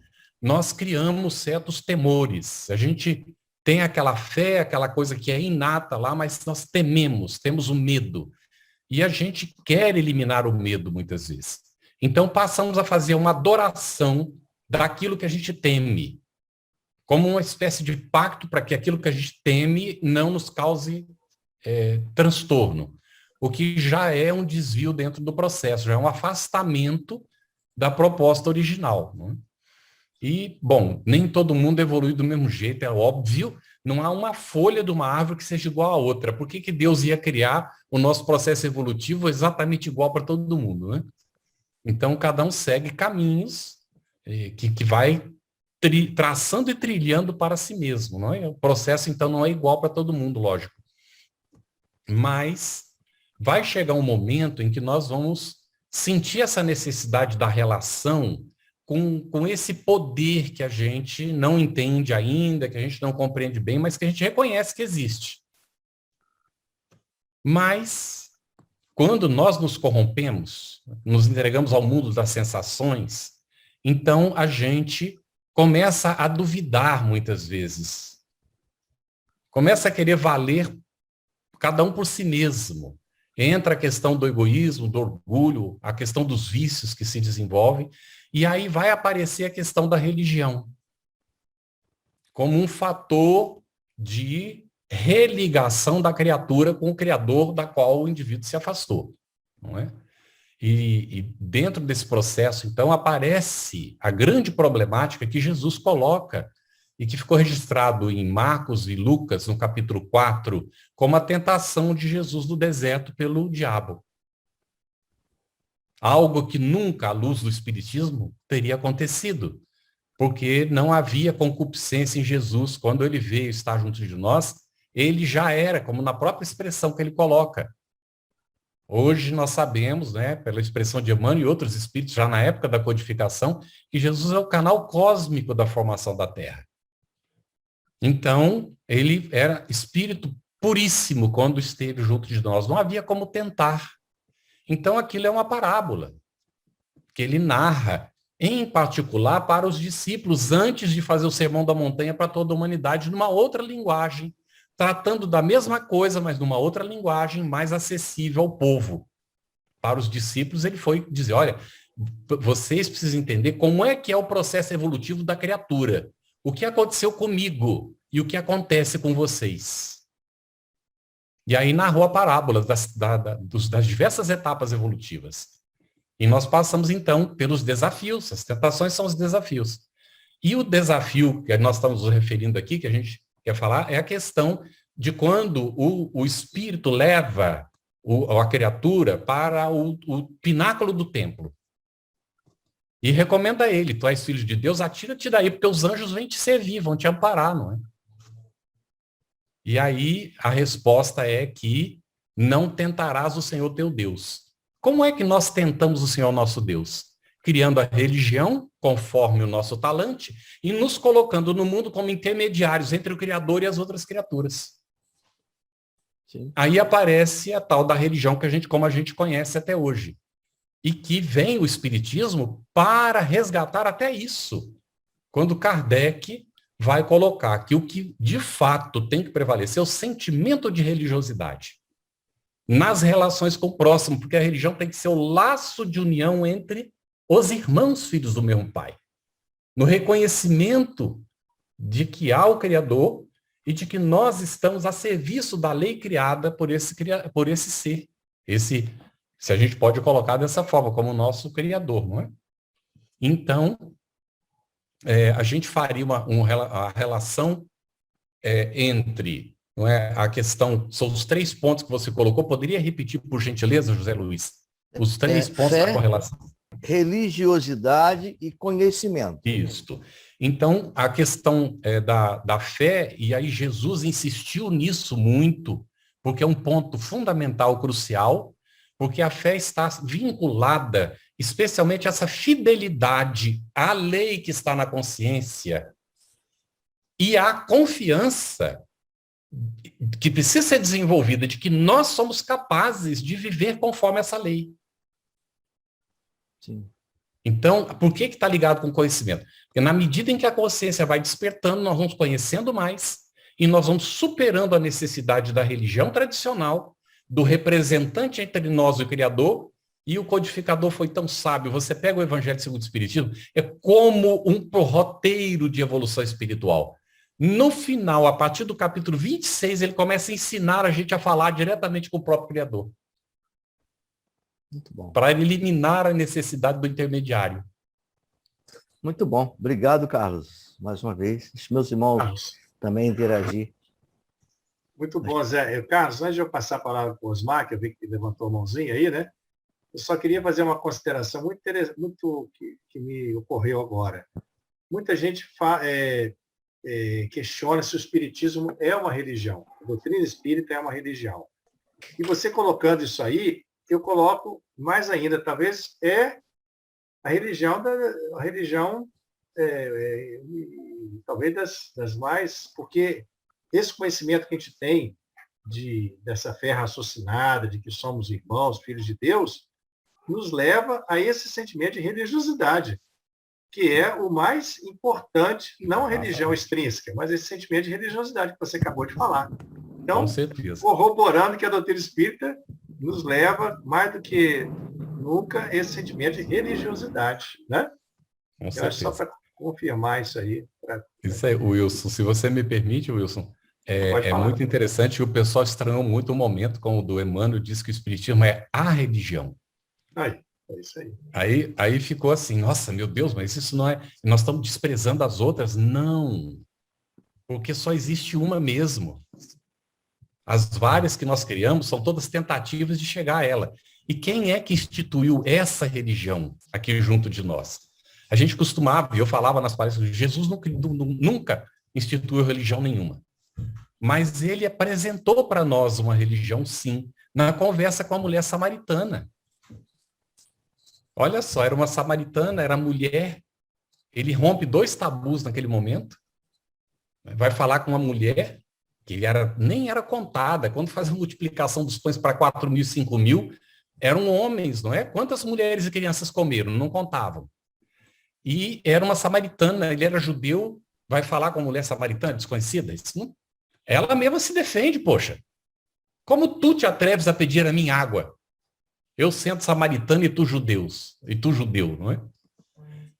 nós criamos certos temores. A gente tem aquela fé, aquela coisa que é inata lá, mas nós temos o medo. E a gente quer eliminar o medo muitas vezes. Então passamos a fazer uma adoração daquilo que a gente teme, como uma espécie de pacto para que aquilo que a gente teme não nos cause transtorno. O que já é um desvio dentro do processo, já é um afastamento da proposta original. Né? E, bom, nem todo mundo evolui do mesmo jeito, é óbvio, não há uma folha de uma árvore que seja igual à outra. Por que Deus ia criar o nosso processo evolutivo exatamente igual para todo mundo, né? Então, cada um segue caminhos que vai traçando e trilhando para si mesmo. Não é? O processo, então, não é igual para todo mundo, lógico. Mas vai chegar um momento em que nós vamos sentir essa necessidade da relação com esse poder que a gente não entende ainda, que a gente não compreende bem, mas que a gente reconhece que existe. Mas, quando nós nos corrompemos, nos entregamos ao mundo das sensações, então a gente começa a duvidar muitas vezes. Começa a querer valer cada um por si mesmo. Entra a questão do egoísmo, do orgulho, a questão dos vícios que se desenvolvem, e aí vai aparecer a questão da religião como um fator de religação da criatura com o Criador da qual o indivíduo se afastou. Não é? E dentro desse processo, então, aparece a grande problemática que Jesus coloca e que ficou registrado em Marcos e Lucas, no capítulo 4, como a tentação de Jesus no deserto pelo diabo. Algo que nunca, à luz do Espiritismo, teria acontecido, porque não havia concupiscência em Jesus. Quando ele veio estar junto de nós, ele já era, como na própria expressão que ele coloca. Hoje nós sabemos, né, pela expressão de Emmanuel e outros espíritos, já na época da codificação, que Jesus é o canal cósmico da formação da Terra. Então, ele era espírito puríssimo quando esteve junto de nós. Não havia como tentar. Então, aquilo é uma parábola que ele narra, em particular para os discípulos, antes de fazer o Sermão da Montanha para toda a humanidade, numa outra linguagem, tratando da mesma coisa, mas numa outra linguagem mais acessível ao povo. Para os discípulos, ele foi dizer, olha, vocês precisam entender como é que é o processo evolutivo da criatura. O que aconteceu comigo e o que acontece com vocês. E aí narrou a parábola das diversas etapas evolutivas. E nós passamos, então, pelos desafios. As tentações são os desafios. E o desafio que nós estamos nos referindo aqui, que a gente quer falar, é a questão de quando o espírito leva a criatura para o pináculo do templo. E recomenda a ele, tu és filho de Deus, atira-te daí, porque os anjos vêm te servir, vão te amparar, não é? E aí a resposta é que não tentarás o Senhor teu Deus. Como é que nós tentamos o Senhor nosso Deus? criando a religião conforme o nosso talante e nos colocando no mundo como intermediários entre o Criador e as outras criaturas. Sim. Aí aparece a tal da religião como a gente conhece até hoje. E que vem o Espiritismo para resgatar até isso. Quando Kardec vai colocar que o que de fato tem que prevalecer é o sentimento de religiosidade nas relações com o próximo, porque a religião tem que ser o laço de união entre os irmãos filhos do mesmo Pai. No reconhecimento de que há o Criador e de que nós estamos a serviço da lei criada por esse ser. Se a gente pode colocar dessa forma, como o nosso Criador, não é? Então, a gente faria a relação entre, não é, a questão, são os 3 pontos que você colocou. Poderia repetir, por gentileza, José Luiz? Os 3 pontos fé, da correlação. Religiosidade e conhecimento. Isso. Então, a questão da fé, e aí Jesus insistiu nisso muito, porque é um ponto fundamental, crucial, porque a fé está vinculada, especialmente essa fidelidade à lei que está na consciência e à confiança que precisa ser desenvolvida de que nós somos capazes de viver conforme essa lei. Sim. Então, por que está ligado com o conhecimento? Porque na medida em que a consciência vai despertando, nós vamos conhecendo mais e nós vamos superando a necessidade da religião tradicional, do representante entre nós e o Criador, e o codificador foi tão sábio. Você pega o Evangelho segundo o Espiritismo, é como um roteiro de evolução espiritual. No final, a partir do capítulo 26, ele começa a ensinar a gente a falar diretamente com o próprio Criador. Muito bom. Para eliminar a necessidade do intermediário. Muito bom. Obrigado, Carlos, mais uma vez. Deixe meus irmãos também interagir. Muito bom, Zé. Carlos, antes de eu passar a palavra para o Osmar, que eu vi que levantou a mãozinha aí, né? Eu só queria fazer uma consideração muito interessante, que me ocorreu agora. Muita gente questiona se o Espiritismo é uma religião. A doutrina espírita é uma religião. E você colocando isso aí, eu coloco mais ainda, talvez a religião talvez das mais, porque esse conhecimento que a gente tem dessa fé raciocinada, de que somos irmãos, filhos de Deus, nos leva a esse sentimento de religiosidade, que é o mais importante, não a religião extrínseca, mas esse sentimento de religiosidade que você acabou de falar. Então, com certeza, corroborando que a doutrina espírita nos leva, mais do que nunca, esse sentimento de religiosidade, né? Com Eu acho só para confirmar isso aí. Isso aí, Wilson, se você me permite, Wilson, é muito interessante, e o pessoal estranhou muito o momento, como o do Emmanuel disse que o Espiritismo é a religião. Aí, é isso aí. Aí ficou assim, nossa, meu Deus, mas isso não é... Nós estamos desprezando as outras? Não, porque só existe uma mesmo. As várias que nós criamos são todas tentativas de chegar a ela. E quem é que instituiu essa religião aqui junto de nós? A gente costumava, eu falava nas palestras, Jesus nunca instituiu religião nenhuma. Mas ele apresentou para nós uma religião, sim, na conversa com a mulher samaritana. Olha só, era uma samaritana, era mulher. Ele rompe 2 tabus naquele momento. Vai falar com uma mulher que nem era contada. Quando faz a multiplicação dos pães para 4.000, 5.000, eram homens, não é? Quantas mulheres e crianças comeram? Não contavam. E era uma samaritana, ele era judeu, vai falar com uma mulher samaritana, desconhecida? Ela mesma se defende, poxa. Como tu te atreves a pedir a mim água? Eu sendo samaritano e tu judeu, não é?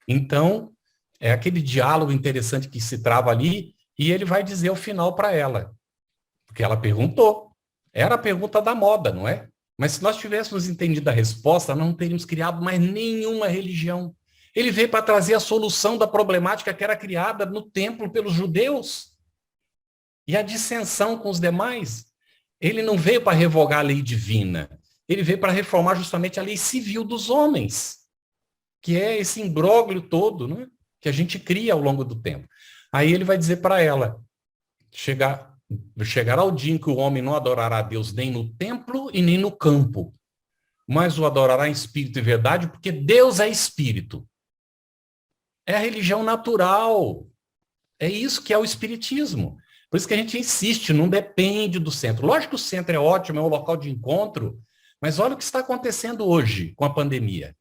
Então, é aquele diálogo interessante que se trava ali, e ele vai dizer ao final para ela, porque ela perguntou. Era a pergunta da moda, não é? Mas se nós tivéssemos entendido a resposta, não teríamos criado mais nenhuma religião. Ele veio para trazer a solução da problemática que era criada no templo pelos judeus. E a dissensão com os demais. Ele não veio para revogar a lei divina. Ele veio para reformar justamente a lei civil dos homens, que é esse imbróglio todo, não é? Que a gente cria ao longo do tempo. Aí ele vai dizer para ela, chegará o dia em que o homem não adorará a Deus nem no templo e nem no campo, mas o adorará em espírito e verdade, porque Deus é espírito. É a religião natural. É isso que é o espiritismo. Por isso que a gente insiste, não depende do centro. Lógico que o centro é ótimo, é um local de encontro, mas olha o que está acontecendo hoje com a pandemia.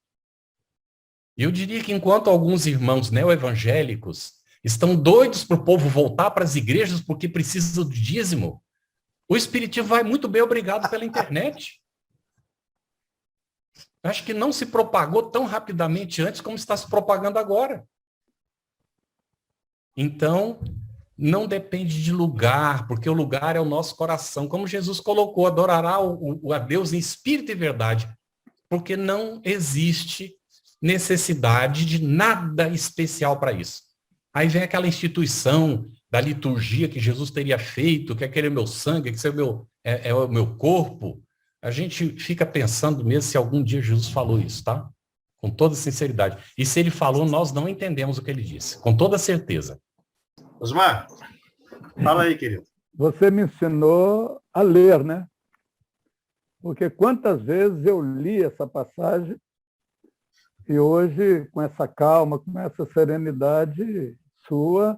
Eu diria que enquanto alguns irmãos neoevangélicos estão doidos para o povo voltar para as igrejas porque precisa do dízimo, o espiritismo vai muito bem, obrigado pela internet. Acho que não se propagou tão rapidamente antes como está se propagando agora. Então, não depende de lugar, porque o lugar é o nosso coração. Como Jesus colocou, adorará a Deus em espírito e verdade, porque não existe necessidade de nada especial para isso. Aí vem aquela instituição da liturgia que Jesus teria feito, que aquele é meu sangue, que é o meu corpo. A gente fica pensando mesmo se algum dia Jesus falou isso, tá? Com toda sinceridade. E se ele falou, nós não entendemos o que ele disse, com toda certeza. Osmar, fala aí, querido. Você me ensinou a ler, né? Porque quantas vezes eu li essa passagem e hoje, com essa calma, com essa serenidade sua,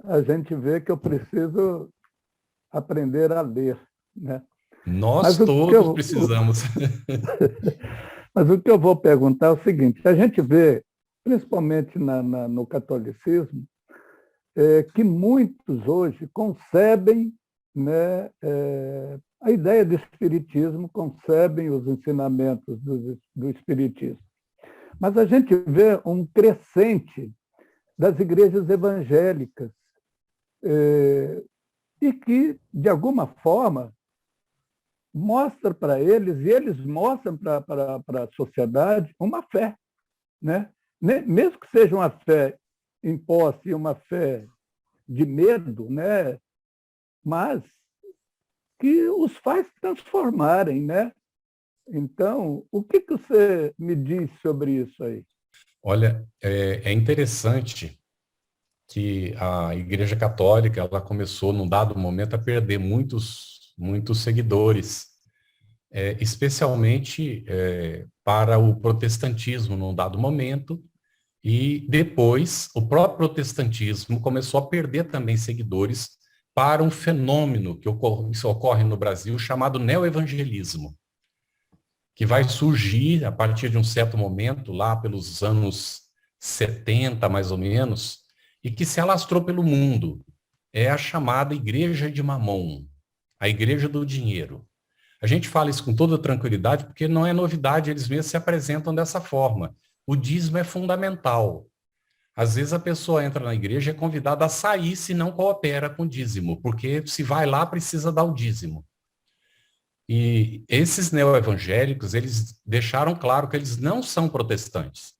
a gente vê que eu preciso aprender a ler, né? Nós todos precisamos. Mas o que eu vou perguntar é o seguinte, a gente vê, principalmente no catolicismo, que muitos hoje concebem, né, a ideia do espiritismo, concebem os ensinamentos do espiritismo. Mas a gente vê um crescente das igrejas evangélicas e que, de alguma forma, mostra para eles, e eles mostram para a sociedade, uma fé, né? Mesmo que seja uma fé imposta e uma fé de medo, né? Mas que os faz transformarem, né? Então, o que você me diz sobre isso aí? Olha, é interessante que a Igreja Católica ela começou, num dado momento, a perder muitos seguidores, especialmente para o protestantismo, num dado momento, e depois o próprio protestantismo começou a perder também seguidores para um fenômeno que ocorre no Brasil chamado neoevangelismo, que vai surgir a partir de um certo momento, lá pelos anos 70, mais ou menos, e que se alastrou pelo mundo. É a chamada Igreja de Mamon, a Igreja do Dinheiro. A gente fala isso com toda tranquilidade, porque não é novidade, eles mesmos se apresentam dessa forma. O dízimo é fundamental. Às vezes a pessoa entra na igreja e é convidada a sair se não coopera com o dízimo, porque se vai lá precisa dar o dízimo. E esses neoevangélicos, eles deixaram claro que eles não são protestantes.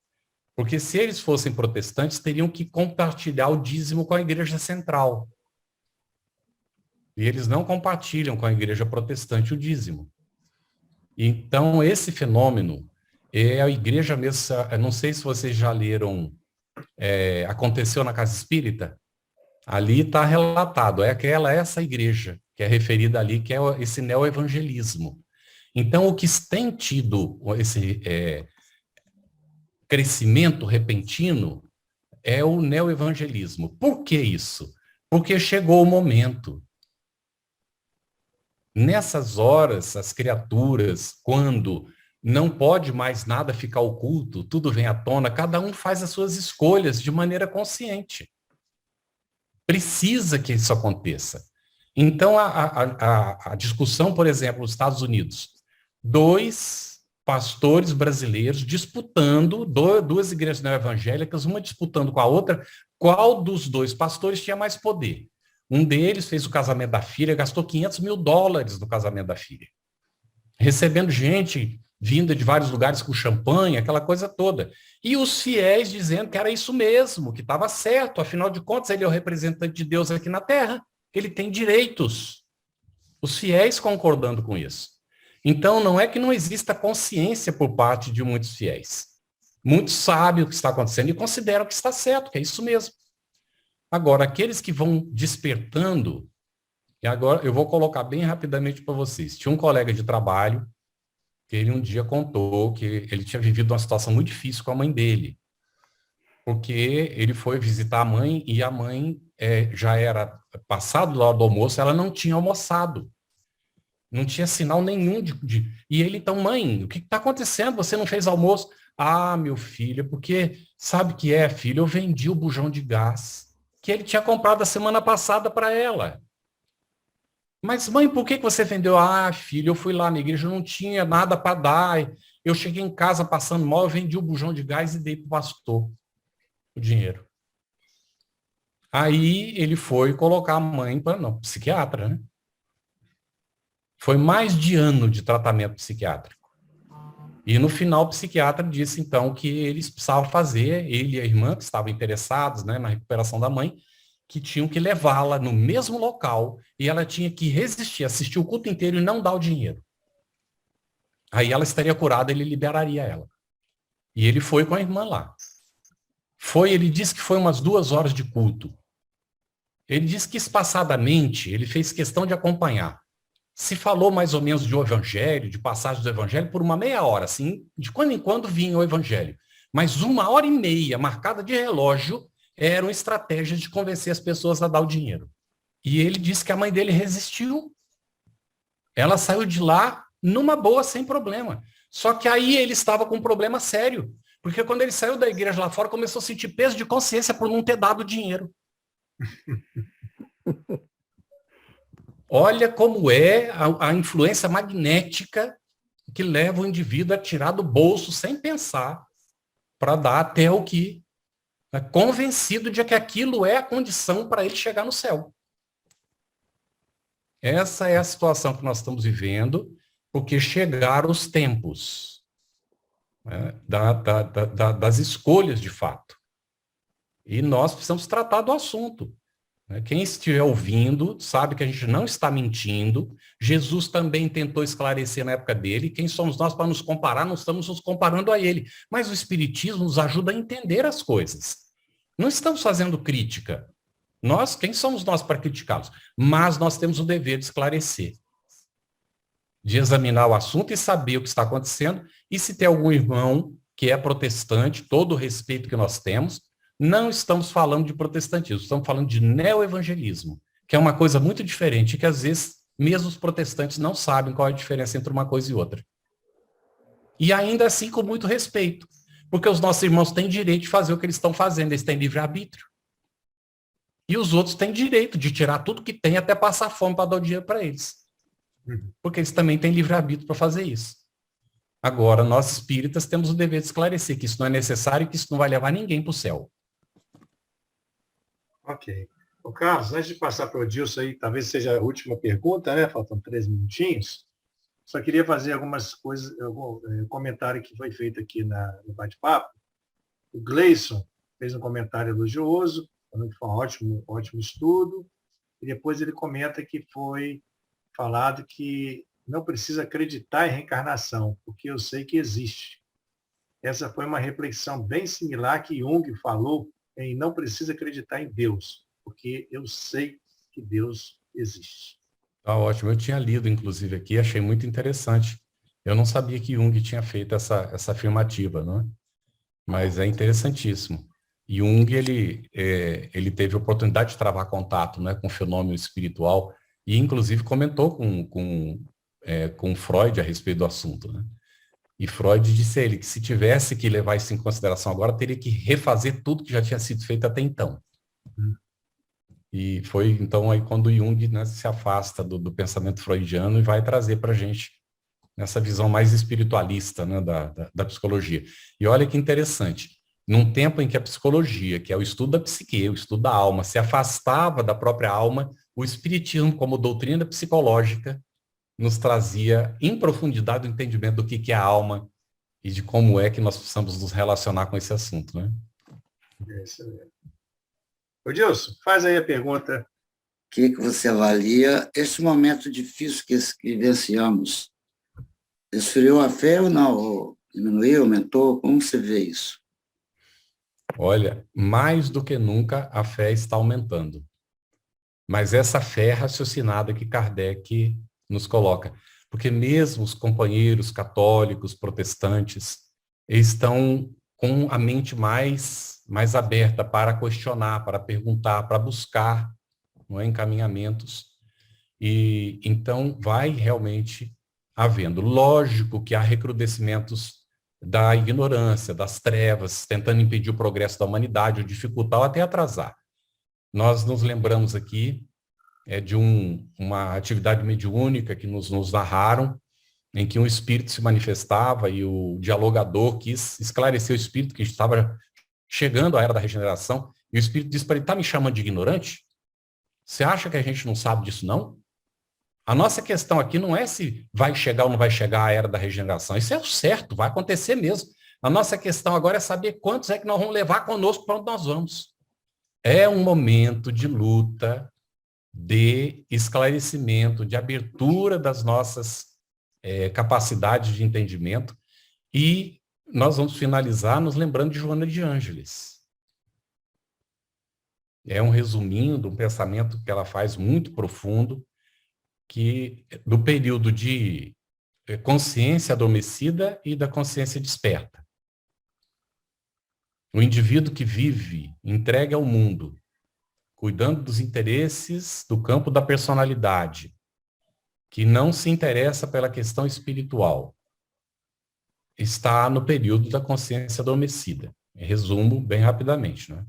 Porque se eles fossem protestantes, teriam que compartilhar o dízimo com a igreja central. E eles não compartilham com a igreja protestante o dízimo. Então, esse fenômeno, a igreja mesmo, não sei se vocês já leram, Aconteceu na Casa Espírita, ali está relatado, essa igreja que é referida ali, que é esse neoevangelismo. Então, o que tem tido esse crescimento repentino é o neoevangelismo. Por que isso? Porque chegou o momento. Nessas horas, as criaturas, quando não pode mais nada ficar oculto, tudo vem à tona, cada um faz as suas escolhas de maneira consciente. Precisa que isso aconteça. Então, a discussão, por exemplo, nos Estados Unidos, 2 pastores brasileiros disputando, duas igrejas neoevangélicas, uma disputando com a outra, qual dos 2 pastores tinha mais poder. Um deles fez o casamento da filha, gastou $500 mil no casamento da filha. Recebendo gente vinda de vários lugares com champanhe, aquela coisa toda. E os fiéis dizendo que era isso mesmo, que estava certo, afinal de contas ele é o representante de Deus aqui na Terra, ele tem direitos. Os fiéis concordando com isso. Então não é que não exista consciência por parte de muitos fiéis. Muitos sabem o que está acontecendo e consideram que está certo, que é isso mesmo. Agora, aqueles que vão despertando, e agora eu vou colocar bem rapidamente para vocês. Tinha um colega de trabalho que ele um dia contou que ele tinha vivido uma situação muito difícil com a mãe dele, porque ele foi visitar a mãe e a mãe já era passado lá do almoço, ela não tinha almoçado. Não tinha sinal nenhum E ele, então, mãe, o que está acontecendo? Você não fez almoço? Ah, meu filho, porque sabe o que é, filho? Eu vendi o bujão de gás que ele tinha comprado a semana passada para ela. Mas, mãe, por que você vendeu? Ah, filho, eu fui lá na igreja, não tinha nada para dar. Eu cheguei em casa passando mal, eu vendi o bujão de gás e dei para o pastor o dinheiro. Aí ele foi colocar a mãe para, não, psiquiatra, né? Foi mais de ano de tratamento psiquiátrico. E no final o psiquiatra disse, então, que eles precisavam fazer, ele e a irmã, que estavam interessados, né, na recuperação da mãe, que tinham que levá-la no mesmo local e ela tinha que resistir, assistir o culto inteiro e não dar o dinheiro. Aí ela estaria curada, ele liberaria ela. E ele foi com a irmã lá. Ele disse que foi umas 2 horas de culto. Ele disse que espaçadamente ele fez questão de acompanhar. Se falou mais ou menos de o evangelho, de passagem do evangelho, por uma meia hora, assim, de quando em quando vinha o evangelho. Mas 1h30, marcada de relógio, eram estratégias de convencer as pessoas a dar o dinheiro. E ele disse que a mãe dele resistiu. Ela saiu de lá numa boa, sem problema. Só que aí ele estava com um problema sério. Porque quando ele saiu da igreja lá fora, começou a sentir peso de consciência por não ter dado dinheiro. Olha como é a influência magnética que leva o indivíduo a tirar do bolso sem pensar para dar até o que é convencido de que aquilo é a condição para ele chegar no céu. Essa é a situação que nós estamos vivendo, porque chegaram os tempos, né, das escolhas de fato. E nós precisamos tratar do assunto. Quem estiver ouvindo sabe que a gente não está mentindo. Jesus também tentou esclarecer na época dele. Quem somos nós para nos comparar? Não estamos nos comparando a ele. Mas o Espiritismo nos ajuda a entender as coisas. Não estamos fazendo crítica. Quem somos nós para criticá-los? Mas nós temos o dever de esclarecer, de examinar o assunto e saber o que está acontecendo. E se tem algum irmão que é protestante, todo o respeito que nós temos, não estamos falando de protestantismo, estamos falando de neoevangelismo, que é uma coisa muito diferente, que às vezes mesmo os protestantes não sabem qual é a diferença entre uma coisa e outra. E ainda assim com muito respeito, porque os nossos irmãos têm direito de fazer o que eles estão fazendo, eles têm livre-arbítrio. E os outros têm direito de tirar tudo que tem até passar fome para dar o dinheiro para eles. Porque eles também têm livre-arbítrio para fazer isso. Agora, nós espíritas temos o dever de esclarecer que isso não é necessário e que isso não vai levar ninguém para o céu. Ok. Ô, Carlos, antes de passar para o Dilson aí, talvez seja a última pergunta, né? Faltam 3 minutinhos. Só queria fazer algumas coisas, algum comentário que foi feito aqui no bate-papo. O Gleison fez um comentário elogioso, falando que foi um ótimo estudo, e depois ele comenta que foi falado que não precisa acreditar em reencarnação, porque eu sei que existe. Essa foi uma reflexão bem similar que Jung falou em não precisa acreditar em Deus, porque eu sei que Deus existe. Tá ótimo. Eu tinha lido, inclusive, aqui, achei muito interessante. Eu não sabia que Jung tinha feito essa afirmativa, não é? Mas é interessantíssimo. Jung, ele teve a oportunidade de travar contato, né, com o fenômeno espiritual e, inclusive, comentou com Freud a respeito do assunto, né? E Freud disse a ele que se tivesse que levar isso em consideração agora, teria que refazer tudo que já tinha sido feito até então. E foi, então, aí quando Jung, né, se afasta do pensamento freudiano e vai trazer para a gente essa visão mais espiritualista, né, da psicologia. E olha que interessante, num tempo em que a psicologia, que é o estudo da psique, o estudo da alma, se afastava da própria alma, o espiritismo, como doutrina psicológica, nos trazia em profundidade o entendimento do que é a alma e de como é que nós precisamos nos relacionar com esse assunto, né? É isso mesmo. Ô, Dilson, faz aí a pergunta. O que você avalia esse momento difícil que vivenciamos? Esfriou a fé ou não? Ou diminuiu, aumentou? Como você vê isso? Olha, mais do que nunca a fé está aumentando. Mas essa fé raciocinada que Kardec nos coloca. porque mesmo os companheiros católicos, protestantes, estão com a mente mais aberta para questionar, para perguntar, para buscar, não é, encaminhamentos. E então vai realmente havendo. Lógico que há recrudescimentos da ignorância, das trevas, tentando impedir o progresso da humanidade, ou dificultar ou até atrasar. Nós nos lembramos aqui de uma atividade mediúnica que nos narraram, em que um espírito se manifestava e o dialogador quis esclarecer o espírito, que estava chegando à era da regeneração, e o espírito disse para ele: está me chamando de ignorante? Você acha que a gente não sabe disso, não? A nossa questão aqui não é se vai chegar ou não vai chegar a era da regeneração. Isso é o certo, vai acontecer mesmo. A nossa questão agora é saber quantos é que nós vamos levar conosco para onde nós vamos. É um momento de luta, de esclarecimento, de abertura das nossas capacidades de entendimento. E nós vamos finalizar nos lembrando de Joana de Ângeles. É um resuminho de um pensamento que ela faz muito profundo, que do período de consciência adormecida e da consciência desperta. O indivíduo que vive entregue ao mundo, cuidando dos interesses do campo da personalidade, que não se interessa pela questão espiritual, está no período da consciência adormecida. Resumo bem rapidamente, né?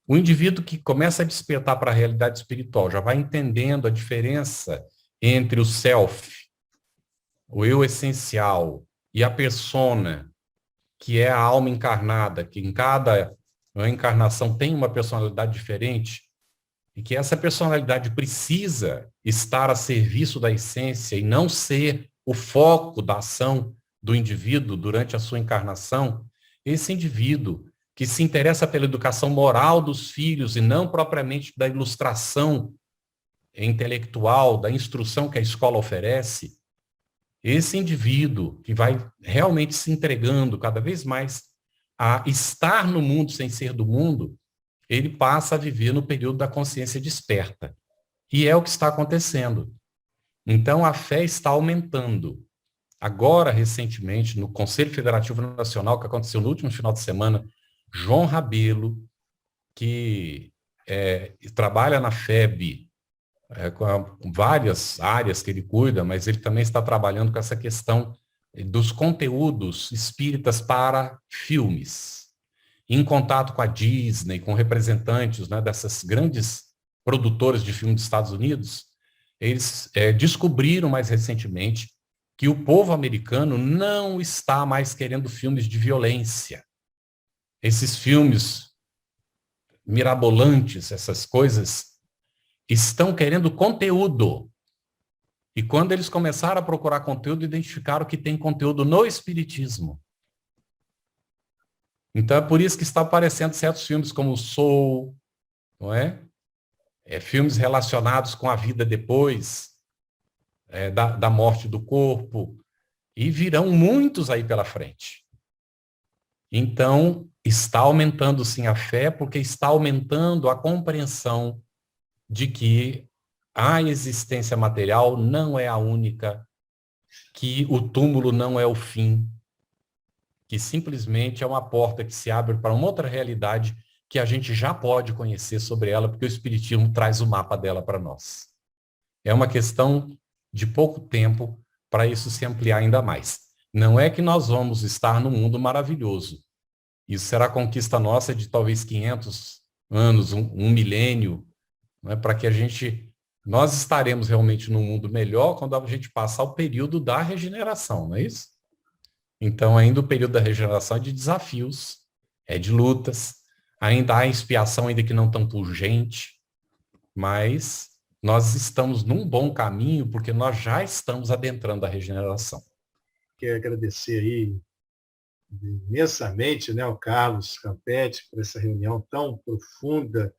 O indivíduo que começa a despertar para a realidade espiritual já vai entendendo a diferença entre o self, o eu essencial, e a persona, que é a alma encarnada, que em cada encarnação tem uma personalidade diferente, e que essa personalidade precisa estar a serviço da essência e não ser o foco da ação do indivíduo durante a sua encarnação. Esse indivíduo que se interessa pela educação moral dos filhos e não propriamente da ilustração intelectual, da instrução que a escola oferece, esse indivíduo que vai realmente se entregando cada vez mais a estar no mundo sem ser do mundo, ele passa a viver no período da consciência desperta. E é o que está acontecendo. Então, a fé está aumentando. Agora, recentemente, no Conselho Federativo Nacional, que aconteceu no último final de semana, João Rabelo, que trabalha na FEB, com várias áreas que ele cuida, mas ele também está trabalhando com essa questão dos conteúdos espíritas para filmes. Em contato com a Disney, com representantes, né, dessas grandes produtoras de filmes dos Estados Unidos, eles descobriram mais recentemente que o povo americano não está mais querendo filmes de violência. Esses filmes mirabolantes, essas coisas, estão querendo conteúdo. E quando eles começaram a procurar conteúdo, identificaram que tem conteúdo no espiritismo. Então é por isso que está aparecendo certos filmes como Soul, não é? Filmes relacionados com a vida depois da morte do corpo. E virão muitos aí pela frente. Então, está aumentando sim a fé, porque está aumentando a compreensão de que a existência material não é a única, que o túmulo não é o fim, que simplesmente é uma porta que se abre para uma outra realidade que a gente já pode conhecer sobre ela, porque o Espiritismo traz o mapa dela para nós. É uma questão de pouco tempo para isso se ampliar ainda mais. Não é que nós vamos estar num mundo maravilhoso. Isso será conquista nossa de talvez 500 anos, um milênio, né, para que nós estaremos realmente num mundo melhor quando a gente passar o período da regeneração, não é isso? Então, ainda o período da regeneração é de desafios, é de lutas, ainda há expiação, ainda que não tão pungente, mas nós estamos num bom caminho porque nós já estamos adentrando a regeneração. Quero agradecer aí imensamente, né, ao Carlos Campetti por essa reunião tão profunda,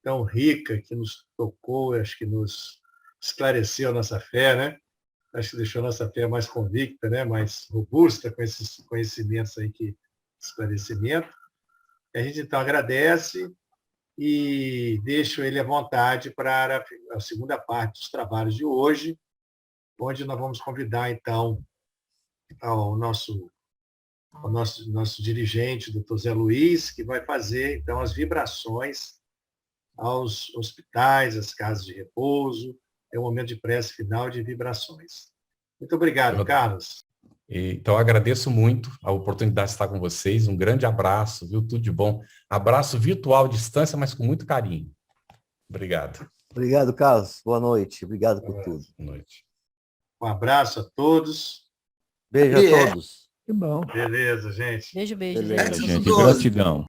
tão rica, que nos tocou, acho que nos esclareceu a nossa fé, né? Acho que deixou a nossa fé mais convicta, né? Mais robusta com esses conhecimentos aí, esclarecimento. A gente, então, agradece e deixo ele à vontade para a segunda parte dos trabalhos de hoje, onde nós vamos convidar, então, ao nosso dirigente, doutor Zé Luiz, que vai fazer, então, as vibrações aos hospitais, às casas de repouso. É um momento de prece final de vibrações. Muito obrigado, Carlos. Então, eu agradeço muito a oportunidade de estar com vocês. Um grande abraço, viu? Tudo de bom. Abraço virtual, à distância, mas com muito carinho. Obrigado. Obrigado, Carlos. Boa noite. Obrigado por tudo. Boa noite. Um abraço a todos. Beijo a todos. Que bom. Beleza, gente. Beijo, beijo. Beleza, gente. gente. Gratidão.